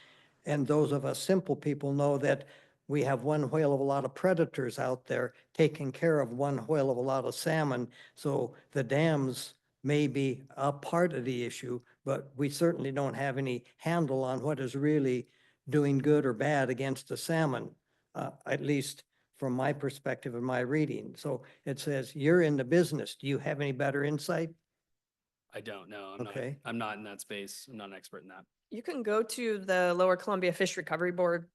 And those of us simple people know that we have one whale of a lot of predators out there taking care of one whale of a lot of salmon. So the dams may be a part of the issue, but we certainly don't have any handle on what is really doing good or bad against the salmon, at least from my perspective and my reading. So it says, you're in the business. Do you have any better insight? I don't know. Okay. I'm not in that space. I'm not an expert in that. You can go to the Lower Columbia Fish Recovery Board,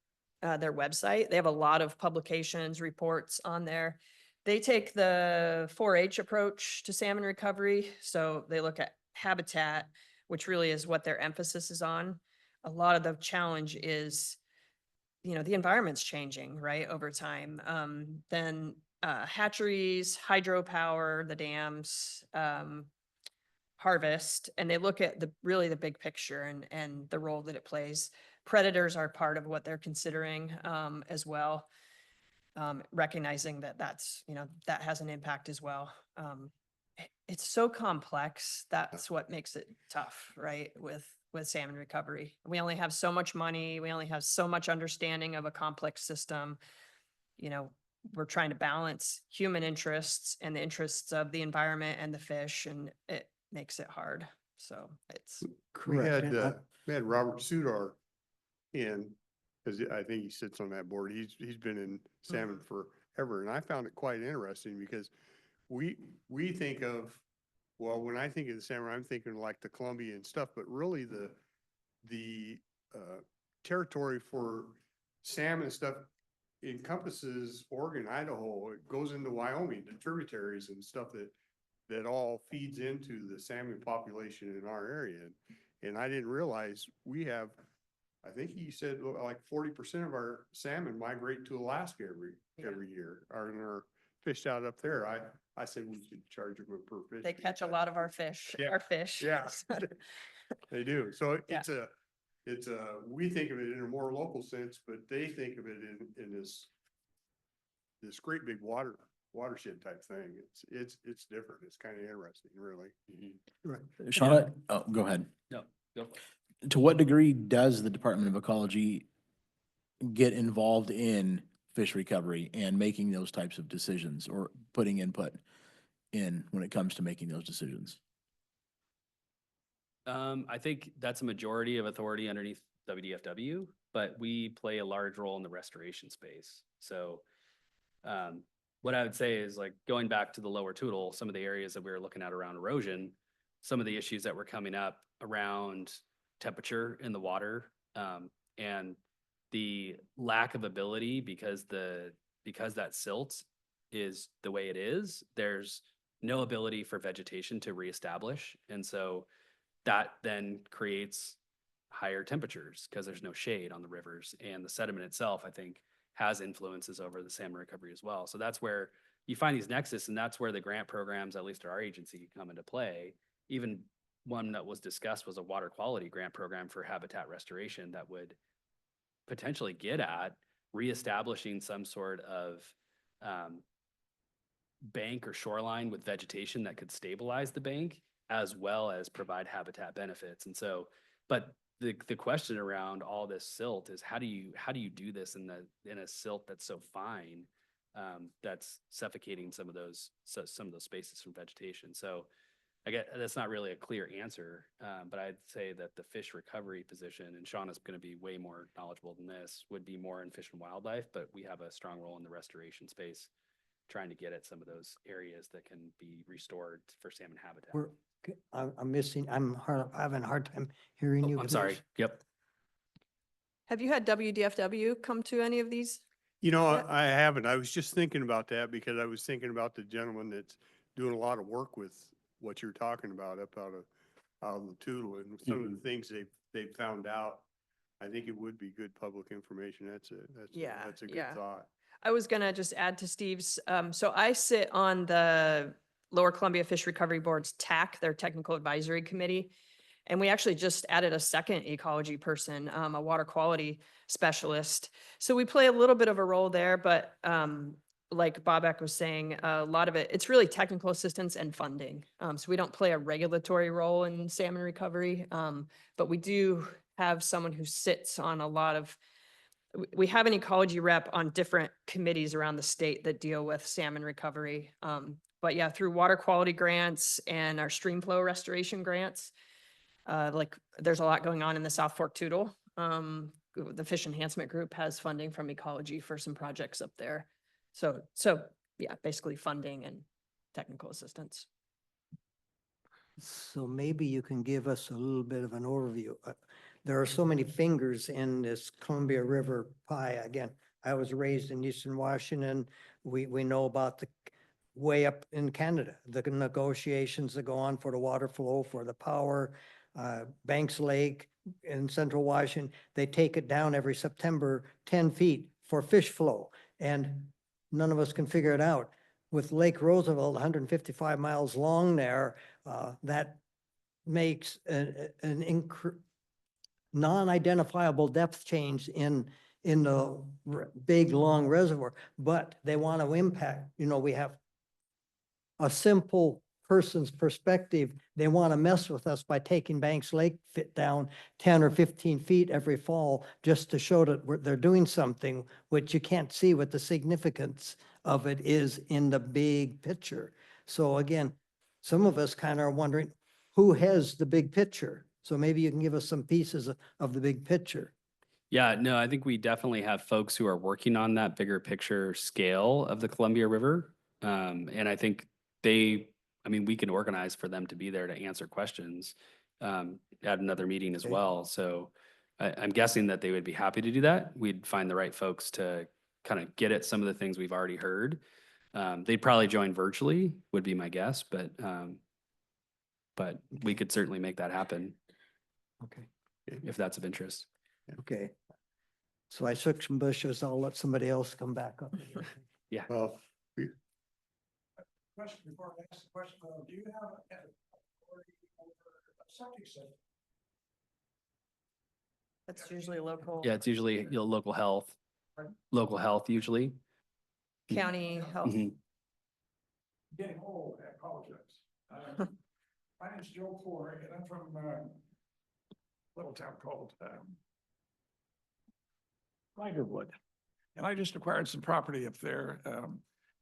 their website. They have a lot of publications, reports on there. They take the 4-H approach to salmon recovery. So they look at habitat, which really is what their emphasis is on. A lot of the challenge is, the environment's changing, right, over time. Then hatcheries, hydropower, the dams, harvest, and they look at really the big picture and the role that it plays. Predators are part of what they're considering as well, recognizing that that has an impact as well. It's so complex. That's what makes it tough, right? With salmon recovery, we only have so much money. We only have so much understanding of a complex system. We're trying to balance human interests and the interests of the environment and the fish, and it makes it hard. So it's We Correct. had Robert Sudar in, because I think he sits on that board. He's been in salmon forever, and I found it quite interesting because we think of, well, when I think of the salmon, I'm thinking like the Columbia and stuff, but really the territory for salmon and stuff encompasses Oregon, Idaho. It goes into Wyoming, the tributaries and stuff that all feeds into the salmon population in our area. And I didn't realize we have, I think he said like 40% of our salmon migrate to Alaska every year, are fished out up there. I said we should charge them per fish. they catch a lot of our fish. Yeah. Our fish. Yeah, they do. So Yeah. it's we think of it in a more local sense, but they think of it in this great big watershed type thing. It's different. It's kind of interesting, really. Shauna, oh, go ahead. No, go. To what degree does the Department of Ecology get involved in fish recovery and making those types of decisions or putting input in when it comes to making those decisions? I think that's a majority of authority underneath WDFW, but we play a large role in the restoration space. So what I would say is, like, going back to the Lower Toutle, some of the areas that we were looking at around erosion, some of the issues that were coming up around temperature in the water, and the lack of ability because that silt is the way it is, there's no ability for vegetation to reestablish. And so that then creates higher temperatures because there's no shade on the rivers, and the sediment itself, I think, has influences over the salmon recovery as well. So that's where you find these nexus, and that's where the grant programs, at least at our agency, come into play. Even one that was discussed was a water quality grant program for habitat restoration that would potentially get at reestablishing some sort of bank or shoreline with vegetation that could stabilize the bank as well as provide habitat benefits. And so, but the question around all this silt is how do you do this in a silt that's so fine, that's suffocating some of those spaces from vegetation. So I get that's not really a clear answer, but I'd say that the fish recovery position, and Shauna's going to be way more knowledgeable than this, would be more in Fish and Wildlife, but we have a strong role in the restoration space, trying to get at some of those areas that can be restored for salmon habitat. I'm having a hard time hearing you. I'm sorry. Yep. Have you had WDFW come to any of these? Yeah. I haven't. I was just thinking about that because I was thinking about the gentleman that's doing a lot of work with what you're talking about up out of the Toutle, and some of the things they've found out. I think it would be good public information. That's a good Yeah. thought. I was gonna just add to Steve's, so I sit on the Lower Columbia Fish Recovery Board's TAC, their Technical Advisory Committee. And we actually just added a second ecology person, a water quality specialist. So we play a little bit of a role there, but like Bobak was saying, a lot of it, it's really technical assistance and funding. So we don't play a regulatory role in salmon recovery, but we do have someone who sits on a lot of, we have an ecology rep on different committees around the state that deal with salmon recovery. But yeah, through water quality grants and our stream flow restoration grants, like there's a lot going on in the South Fork Toutle. The Fish Enhancement Group has funding from ecology for some projects up there. So yeah, basically funding and technical assistance. So maybe you can give us a little bit of an overview. There are so many fingers in this Columbia River pie. Again, I was raised in Eastern Washington. We know about the way up in Canada, the negotiations that go on for the water flow, for the power. Banks Lake in Central Washington, they take it down every September 10 feet for fish flow. And none of us can figure it out. With Lake Roosevelt, 155 miles long there, that makes an non-identifiable depth change in the big, long reservoir. But they want to impact, we have a simple person's perspective. They want to mess with us by taking Banks Lake fit down 10 or 15 feet every fall just to show that they're doing something, which you can't see what the significance of it is in the big picture. So again, some of us kind of are wondering who has the big picture. So maybe you can give us some pieces of the big picture. Yeah, no, I think we definitely have folks who are working on that bigger picture scale of the Columbia River. And I think we can organize for them to be there to answer questions at another meeting as Okay. well. So I'm guessing that they would be happy to do that. We'd find the right folks to kind of get at some of the things we've already heard. They'd probably join virtually, would be my guess, but we could certainly make that happen Okay. if that's of interest. Okay. So I took some bushes. I'll let somebody else come back up. Well, Question before I ask the question, do you have authority over a septic system? That's usually local. Yeah, it's usually local health usually. County health. Mhm. Getting old, I apologize. My name's Joe Ford, and I'm from a little town called Riderwood. And I just acquired some property up there.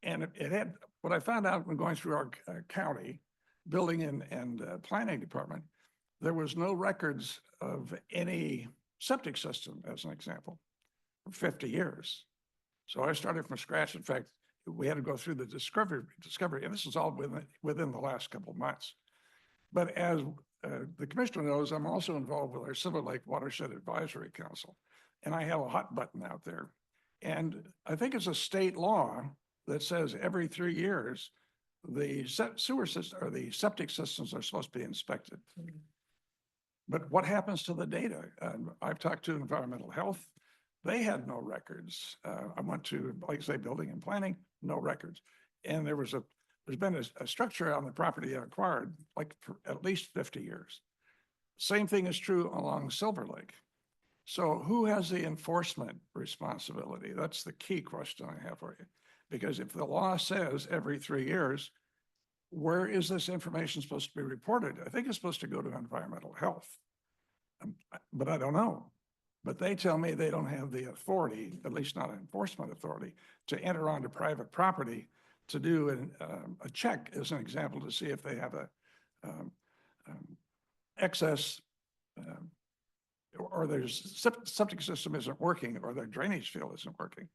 And it had, what I found out when going through our county building and planning department, there was no records of any septic system, as an example, for 50 years. So I started from scratch. In fact, we had to go through the discovery, and this is all within the last couple of months. But as the commissioner knows, I'm also involved with our Silver Lake Watershed Advisory Council, and I have a hot button out there. And I think it's a state law that says every 3 years, the sewer system or the septic systems are supposed to be inspected. But what happens to the data? I've talked to environmental health. They had no records. I went to, like I say, building and planning, no records. And there's been a structure on the property I acquired like for at least 50 years. Same thing is true along Silver Lake. So who has the enforcement responsibility? That's the key question I have for you. Because if the law says every 3 years, where is this information supposed to be reported? I think it's supposed to go to environmental health, but I don't know. But they tell me they don't have the authority, at least not enforcement authority, to enter onto private property to do a check, as an example, to see if they have a excess or their septic system isn't working or their drainage field isn't working.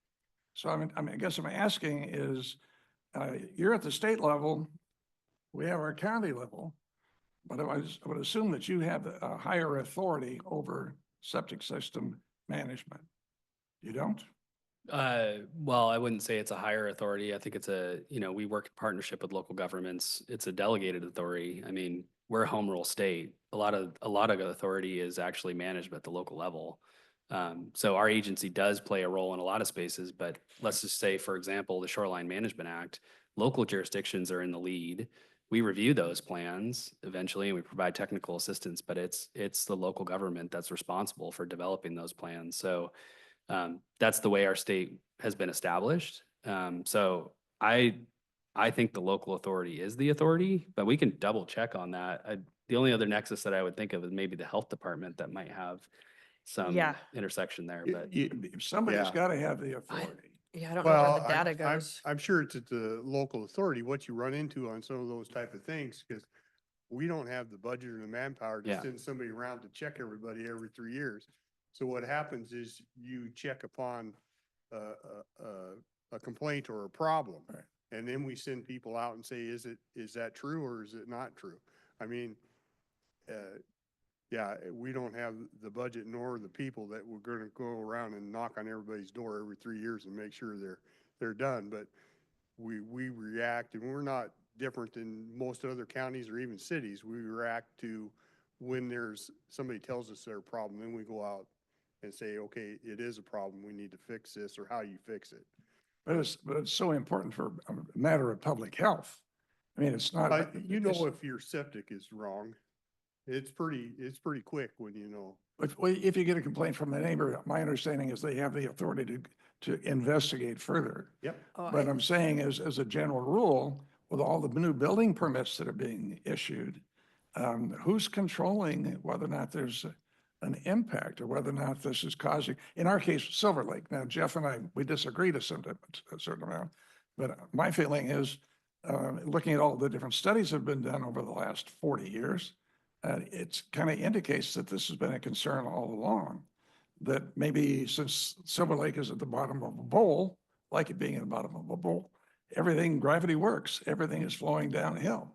So I guess I'm asking is, you're at the state level, we have our county level, but I would assume that you have a higher authority over septic system management. You don't? Well, I wouldn't say it's a higher authority. I think it's we work in partnership with local governments. It's a delegated authority. I mean, we're a home rule state. A lot of authority is actually managed at the local level. So our agency does play a role in a lot of spaces, but let's just say, for example, the Shoreline Management Act, local jurisdictions are in the lead. We review those plans eventually and we provide technical assistance, but it's the local government that's responsible for developing those plans. So that's the way our state has been established. So I think the local authority is the authority, but we can double check on that. The only other nexus that I would think of is maybe the health department that might have some Yeah. intersection there, but Somebody's Yeah. got to have the authority. Yeah, I don't know where Well, the data goes. I'm sure it's at the local authority, what you run into on some of those type of things, because we don't have the budget or the manpower to Yeah. send somebody around to check everybody every 3 years. So what happens is you check upon a complaint or a problem. Right. And then we send people out and say, is that true or is it not true? I mean, yeah, we don't have the budget nor the people that we're gonna go around and knock on everybody's door every 3 years and make sure they're done, but we react, and we're not different than most other counties or even cities. We react to when somebody tells us there's a problem, then we go out and say, okay, it is a problem, we need to fix this, or how you fix it. But it's so important for a matter of public health. I mean, it's not. You know, if your septic is wrong, it's pretty quick when you know. If you get a complaint from the neighbor, my understanding is they have the authority to investigate further. Yep. Oh, What I'm saying is, as a general rule, with all the new building permits that are being issued, who's controlling whether or not there's an impact or whether or not this is causing, in our case, Silver Lake. Now, Jeff and I, we disagree to a certain amount, but my feeling is, looking at all the different studies that have been done over the last 40 years, it kind of indicates that this has been a concern all along. That maybe since Silver Lake is at the bottom of a bowl, like it being at the bottom of a bowl, gravity works, everything is flowing downhill.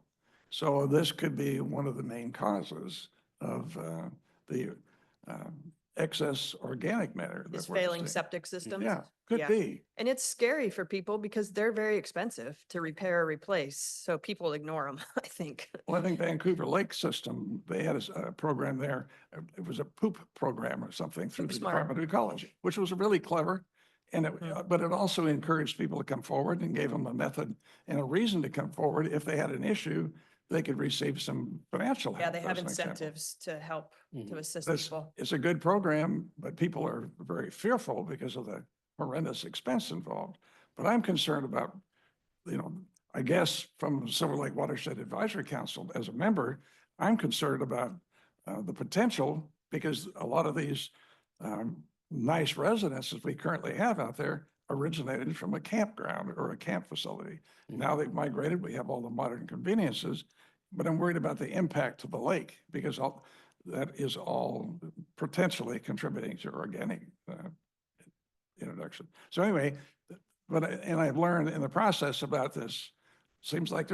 So this could be one of the main causes of the excess organic matter. that It's we're failing seeing. septic systems. Yeah, could Yeah. be. And it's scary for people because they're very expensive to repair or replace. So people ignore them, I think. Well, I think Vancouver Lake System, they had a program there. It was a poop program or something through the Smart. Department of Ecology, which was really clever. And but it also encouraged people to come forward and gave them a method and a reason to come forward. If they had an issue, they could receive some financial help. Yeah, they have as an example. incentives to help, to assist That's- people. It's a good program, but people are very fearful because of the horrendous expense involved. But I'm concerned about, I guess from Silver Lake Watershed Advisory Council as a member, I'm concerned about the potential because a lot of these nice residences we currently have out there originated from a campground or a camp facility. Now they've migrated, we have all the modern conveniences, but I'm worried about the impact to the lake because that is all potentially contributing to organic introduction. So anyway, and I've learned in the process about this, seems like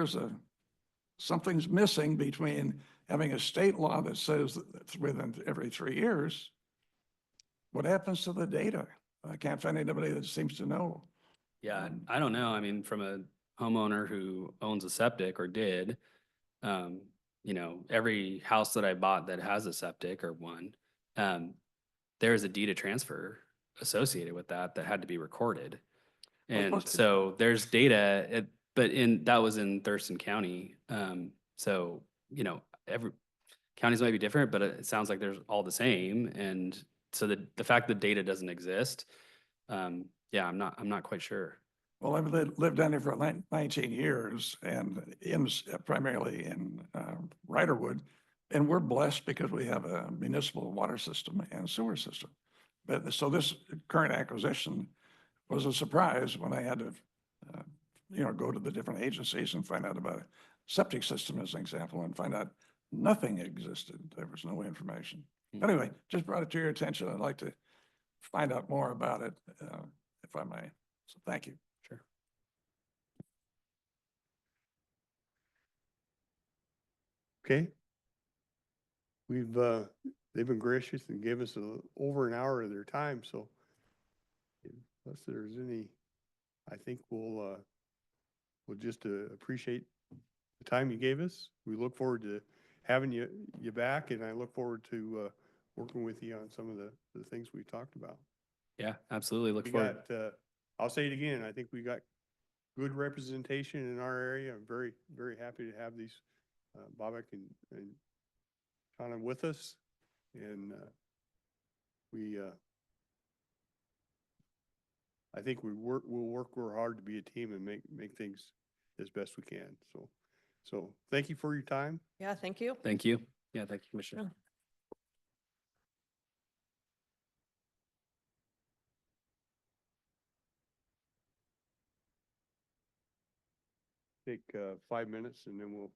something's missing between having a state law that says that it's within every 3 years. What happens to the data? I can't find anybody that seems to know. yeah, I don't know. I mean, from a homeowner who owns a septic or did, every house that I bought that has a septic or one, there is a deed of transfer associated with that had to be recorded. And most- so there's data, but that was in Thurston County. So, every counties might be different, but it sounds like they're all the same. And so the fact that data doesn't exist, yeah, I'm not quite sure. Well, I've lived down there for 19 years and primarily in Riderwood. And we're blessed because we have a municipal water system and sewer system. But so this current acquisition was a surprise when I had to, go to the different agencies and find out about a septic system as an example and find out nothing existed. There was no information. Anyway, just brought it to your attention. I'd like to find out more about it, if I may. So thank you. Sure. Okay. They've been gracious and gave us over an hour of their time, so unless there's any, I think we'll just appreciate the time you gave us. We look forward to having you back, and I look forward to working with you on some of the things we talked about. Yeah, absolutely. Look We forward. got, I'll say it again, I think we got good representation in our area. I'm very, very happy to have these, Bobak and Shauna with us. And I think we'll work real hard to be a team and make things as best we can. So thank you for your time. Yeah, thank you. Thank you. Yeah, thank you, Commissioner. Take 5 minutes and then we'll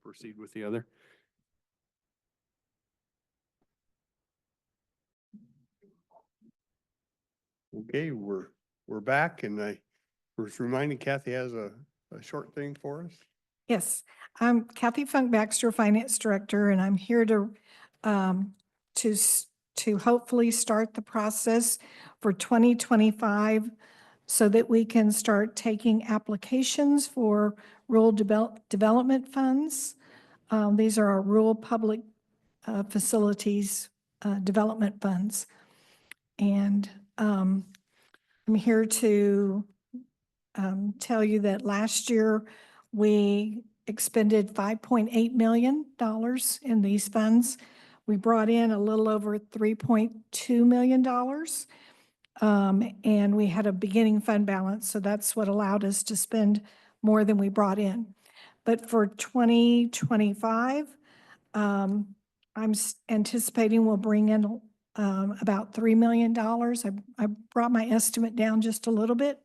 proceed with the other. Okay, we're back and I was reminding Kathy has a short thing for us. Yes, I'm Kathy Funk Baxter, Finance Director, and I'm here to hopefully start the process for 2025 so that we can start taking applications for rural development funds. These are our rural public facilities development funds. And I'm here to tell you that last year we expended $5.8 million in these funds. We brought in a little over $3.2 million. And we had a beginning fund balance, so that's what allowed us to spend more than we brought in. But for 2025, I'm anticipating we'll bring in about $3 million. I brought my estimate down just a little bit.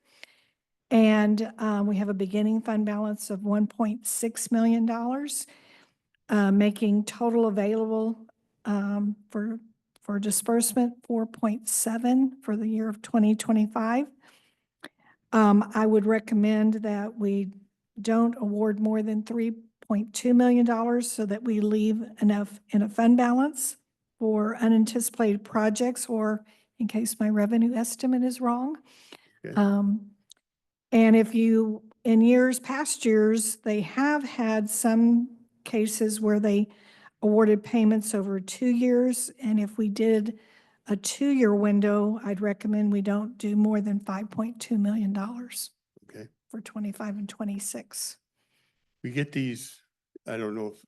And we have a beginning fund balance of $1.6 million, making total available for disbursement 4.7 for the year of 2025. I would recommend that we don't award more than $3.2 million so that we leave enough in a fund balance for unanticipated projects or in case my revenue estimate is wrong. Okay. And in past years, they have had some cases where they awarded payments over 2 years. And if we did a 2-year window, I'd recommend we don't do more than $5.2 million Okay. for 25 and 26. We get these, I don't know if,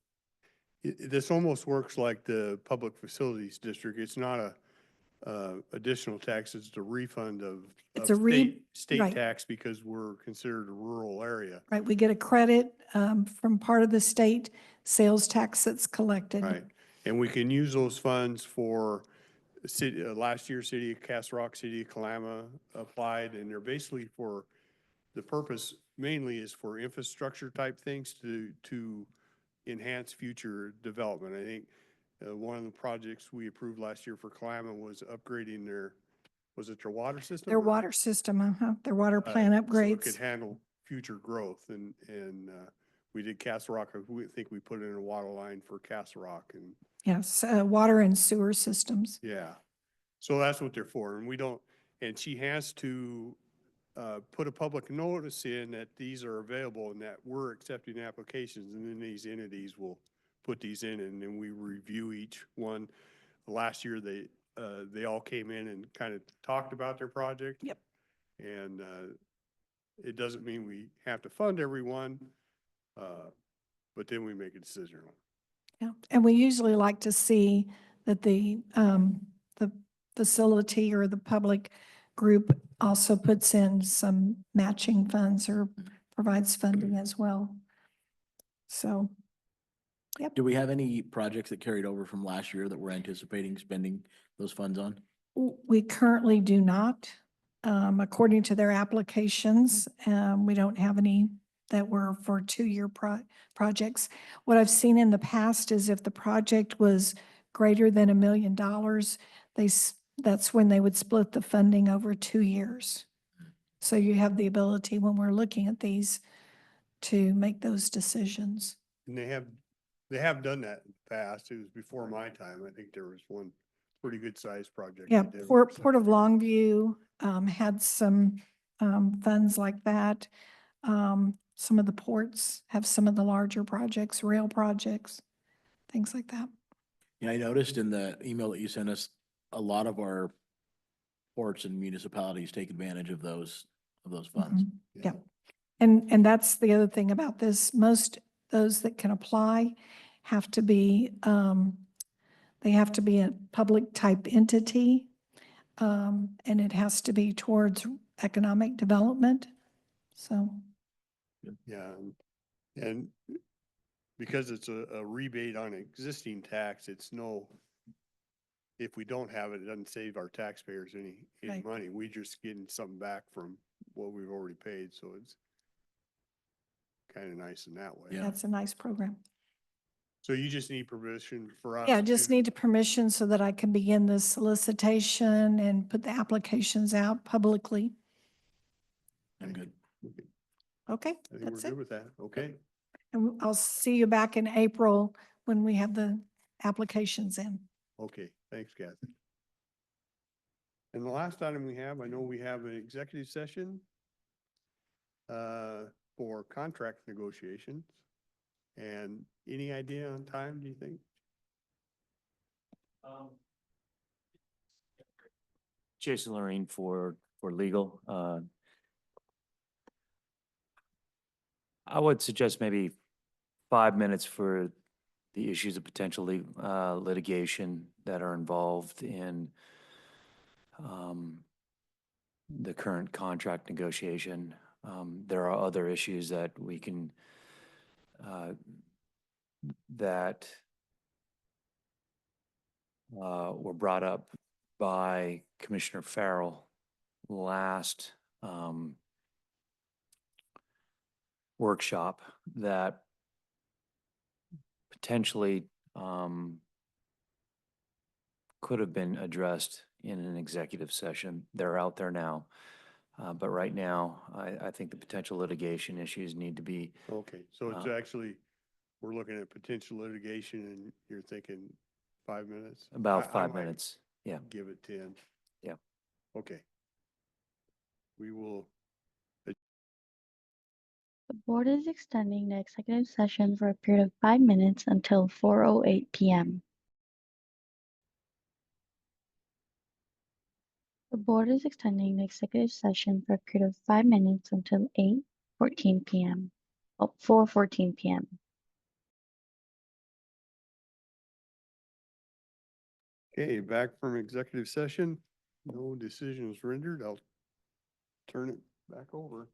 this almost works like the Public Facilities District. It's not a additional tax, it's a refund of It's a state right. tax because we're considered a rural area. Right, we get a credit from part of the state sales tax that's collected. Right. And we can use those funds for city, last year, City of Castle Rock, City of Kalama applied, and they're basically for, the purpose mainly is for infrastructure type things to enhance future development. I think one of the projects we approved last year for Kalama was upgrading was it their water system? Their water system, their water plant So it upgrades. could handle future growth and we did Castle Rock. We think we put in a water line for Castle Rock and Yes, water and sewer systems. yeah. So that's what they're for. And and she has to put a public notice in that these are available and that we're accepting applications, and then these entities will put these in and then we review each one. Last year, they all came in and kind of talked about their project. Yep. And it doesn't mean we have to fund everyone, but then we make a decision. Yeah, and we usually like to see that the facility or the public group also puts in some matching funds or provides funding as well. So, yep. Do we have any projects that carried over from last year that we're anticipating spending those funds on? We currently do not. According to their applications, we don't have any that were for 2-year projects. What I've seen in the past is if the project was greater than $1 million, that's when they would split the funding over 2 years. So you have the ability when we're looking at these to make those decisions. And they have done that in the past. It was before my time. I think there was one pretty good sized project. Yeah, they did. Port of Longview had some funds like that. Some of the ports have some of the larger projects, rail projects, things like that. Yeah, I noticed in the email that you sent us, a lot of our ports and municipalities take advantage of those funds. Mhm. Yeah. And that's the other thing about this. Most those that can apply have to be, they have to be a public type entity. And it has to be towards economic development. So, Yeah, and because it's a rebate on existing tax, it's no, if we don't have it, it doesn't save our taxpayers any Right. money. We just getting something back from what we've already paid, so it's kind of nice in that way. Yeah. that's a nice program. So you just need permission for us. Yeah, just to- need permission so that I can begin the solicitation and put the applications out publicly. I'm good. Okay, I think we're that's good it. with that. Okay. And I'll see you back in April when we have the applications in. Okay, thanks, Kathy. And the last item we have, I know we have an executive session for contract negotiations. And any idea on time, do you think? Jason Lorraine for legal. I would suggest maybe 5 minutes for the issues of potential litigation that are involved in the current contract negotiation. There are other issues that we can that were brought up by Commissioner Farrell last workshop that potentially could have been addressed in an executive session. They're out there now. But right now, I think the potential litigation issues need to be, Okay, so it's actually, we're looking at potential litigation and you're thinking 5 minutes? about I 5 might minutes. Yeah. Give it 10. Yeah. Okay. We will, The board is extending the executive session for a period of 5 minutes until 4:08 p.m. The board is extending the executive session for a period of 5 minutes until 8:14 p.m. Oh, 4:14 p.m. okay, back from executive session. No decisions rendered. I'll turn it back over.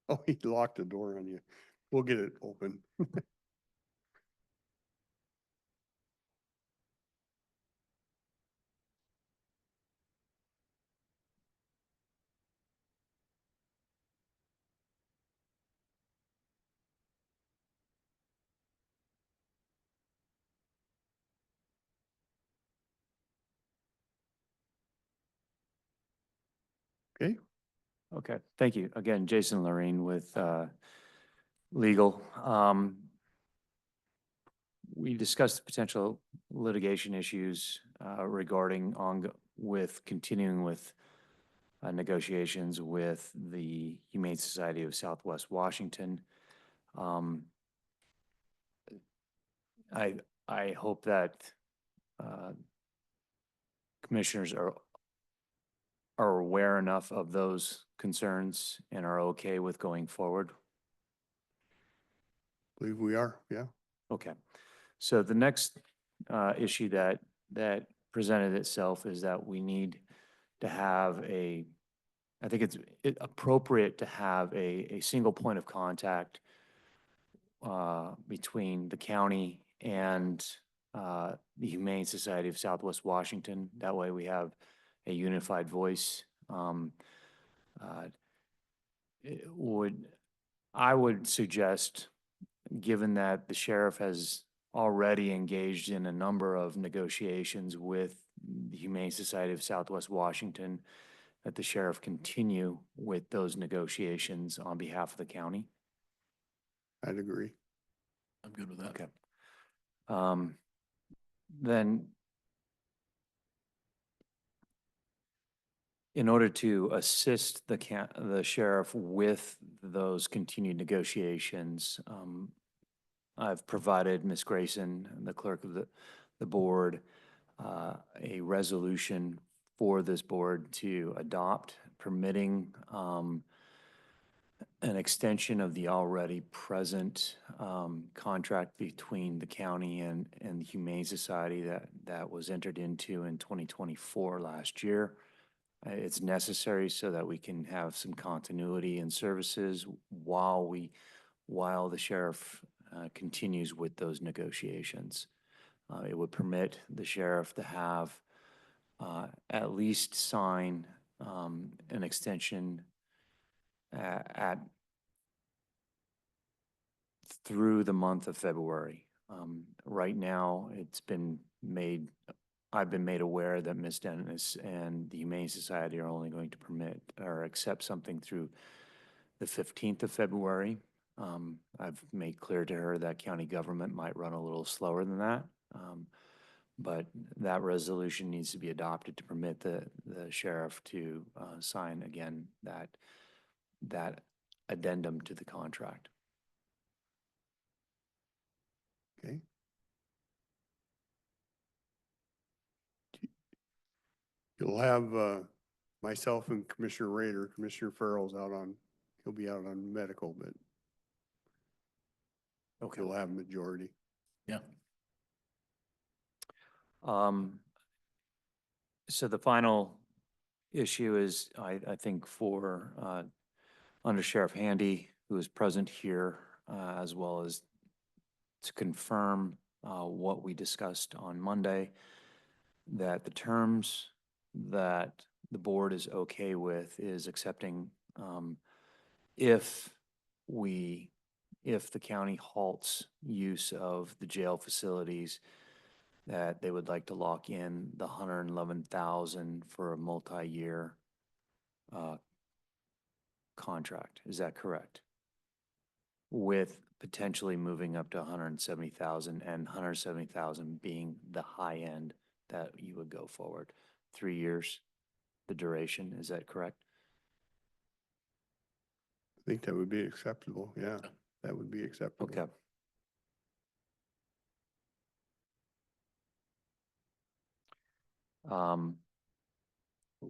Oh, he locked the door on you. We'll get it open. Okay, Okay, thank you. Again, Jason Lorraine with legal. We discussed the potential litigation issues regarding continuing with negotiations with the Humane Society of Southwest Washington. I hope that commissioners are aware enough of those concerns and are okay with going forward. believe we are, yeah. Okay. So the next issue that presented itself is that we need to have I think it's appropriate to have a single point of contact between the county and the Humane Society of Southwest Washington. That way we have a unified voice. I would suggest, given that the sheriff has already engaged in a number of negotiations with the Humane Society of Southwest Washington, that the sheriff continue with those negotiations on behalf of the county. I'd agree. I'm good with that. Okay. Then, in order to assist the sheriff with those continued negotiations, I've provided Ms. Grayson, the clerk of the board, a resolution for this board to adopt, permitting an extension of the already present contract between the county and the Humane Society that was entered into in 2024 last year. It's necessary so that we can have some continuity in services while the sheriff continues with those negotiations. It would permit the sheriff to have at least sign an extension at through the month of February. Right now, I've been made aware that Ms. Dennis and the Humane Society are only going to permit or accept something through the 15th of February. I've made clear to her that county government might run a little slower than that. But that resolution needs to be adopted to permit the sheriff to sign again that addendum to the contract. Okay. You'll have myself and Commissioner Rader. Commissioner Farrell's he'll be out on medical, but Okay. he'll have a majority. Yeah. So the final issue is, I think for Under Sheriff Handy, who is present here, as well as to confirm what we discussed on Monday, that the terms that the board is okay with is accepting if the county halts use of the jail facilities, that they would like to lock in the 111,000 for a multi-year contract. Is that correct? With potentially moving up to 170,000 and 170,000 being the high end that you would go forward. 3 years, the duration, is that correct? I think that would be acceptable. Yeah, that would be acceptable. Okay.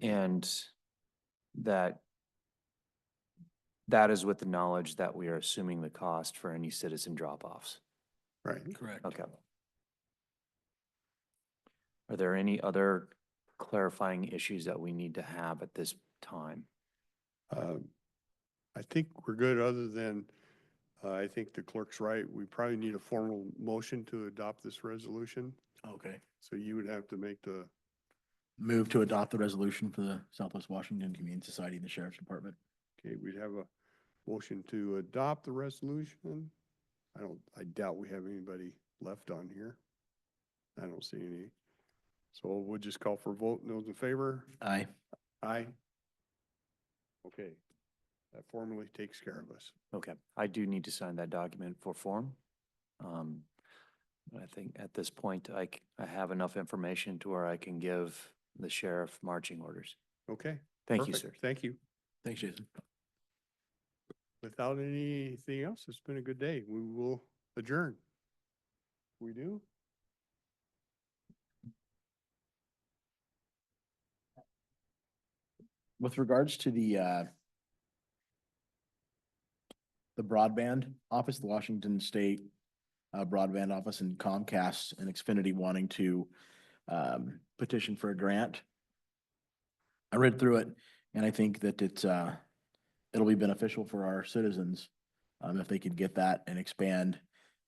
And that is with the knowledge that we are assuming the cost for any citizen drop-offs. Right. Correct. Okay. Are there any other clarifying issues that we need to have at this time? I think we're good, other than, I think the clerk's right. We probably need a formal motion to adopt this resolution. Okay. So you would have to make the, Move to adopt the resolution for the Southwest Washington Humane Society and the Sheriff's Department. okay, we'd have a motion to adopt the resolution. I doubt we have anybody left on here. I don't see any. So we'll just call for a vote. Those in favor? Aye. Aye. Okay, that formally takes care of us. Okay, I do need to sign that document for form. I think at this point, I have enough information to where I can give the sheriff marching orders. Okay. Thank you, perfect. sir. Thank you. Thanks, Jason. Without anything else, it's been a good day. We will adjourn. We do? With regards to the broadband office, the Washington State broadband office, and Comcast and Xfinity wanting to petition for a grant. I read through it, and I think that it'll be beneficial for our citizens if they could get that and expand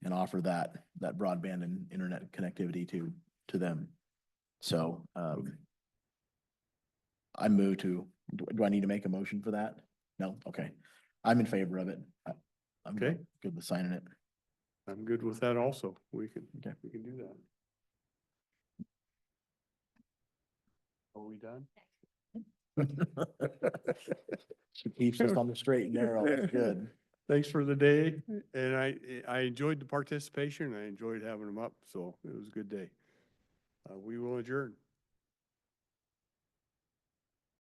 and offer that broadband and internet connectivity to them. So I move to, do I need to make a motion for that? No? Okay. I'm in favor of it. I'm Okay. good with signing it. I'm good with that also. We can do that. Are we done? She keeps us on the straight and narrow. It's good. Thanks for the day. And I enjoyed the participation. I enjoyed having them up. So it was a good day. We will adjourn.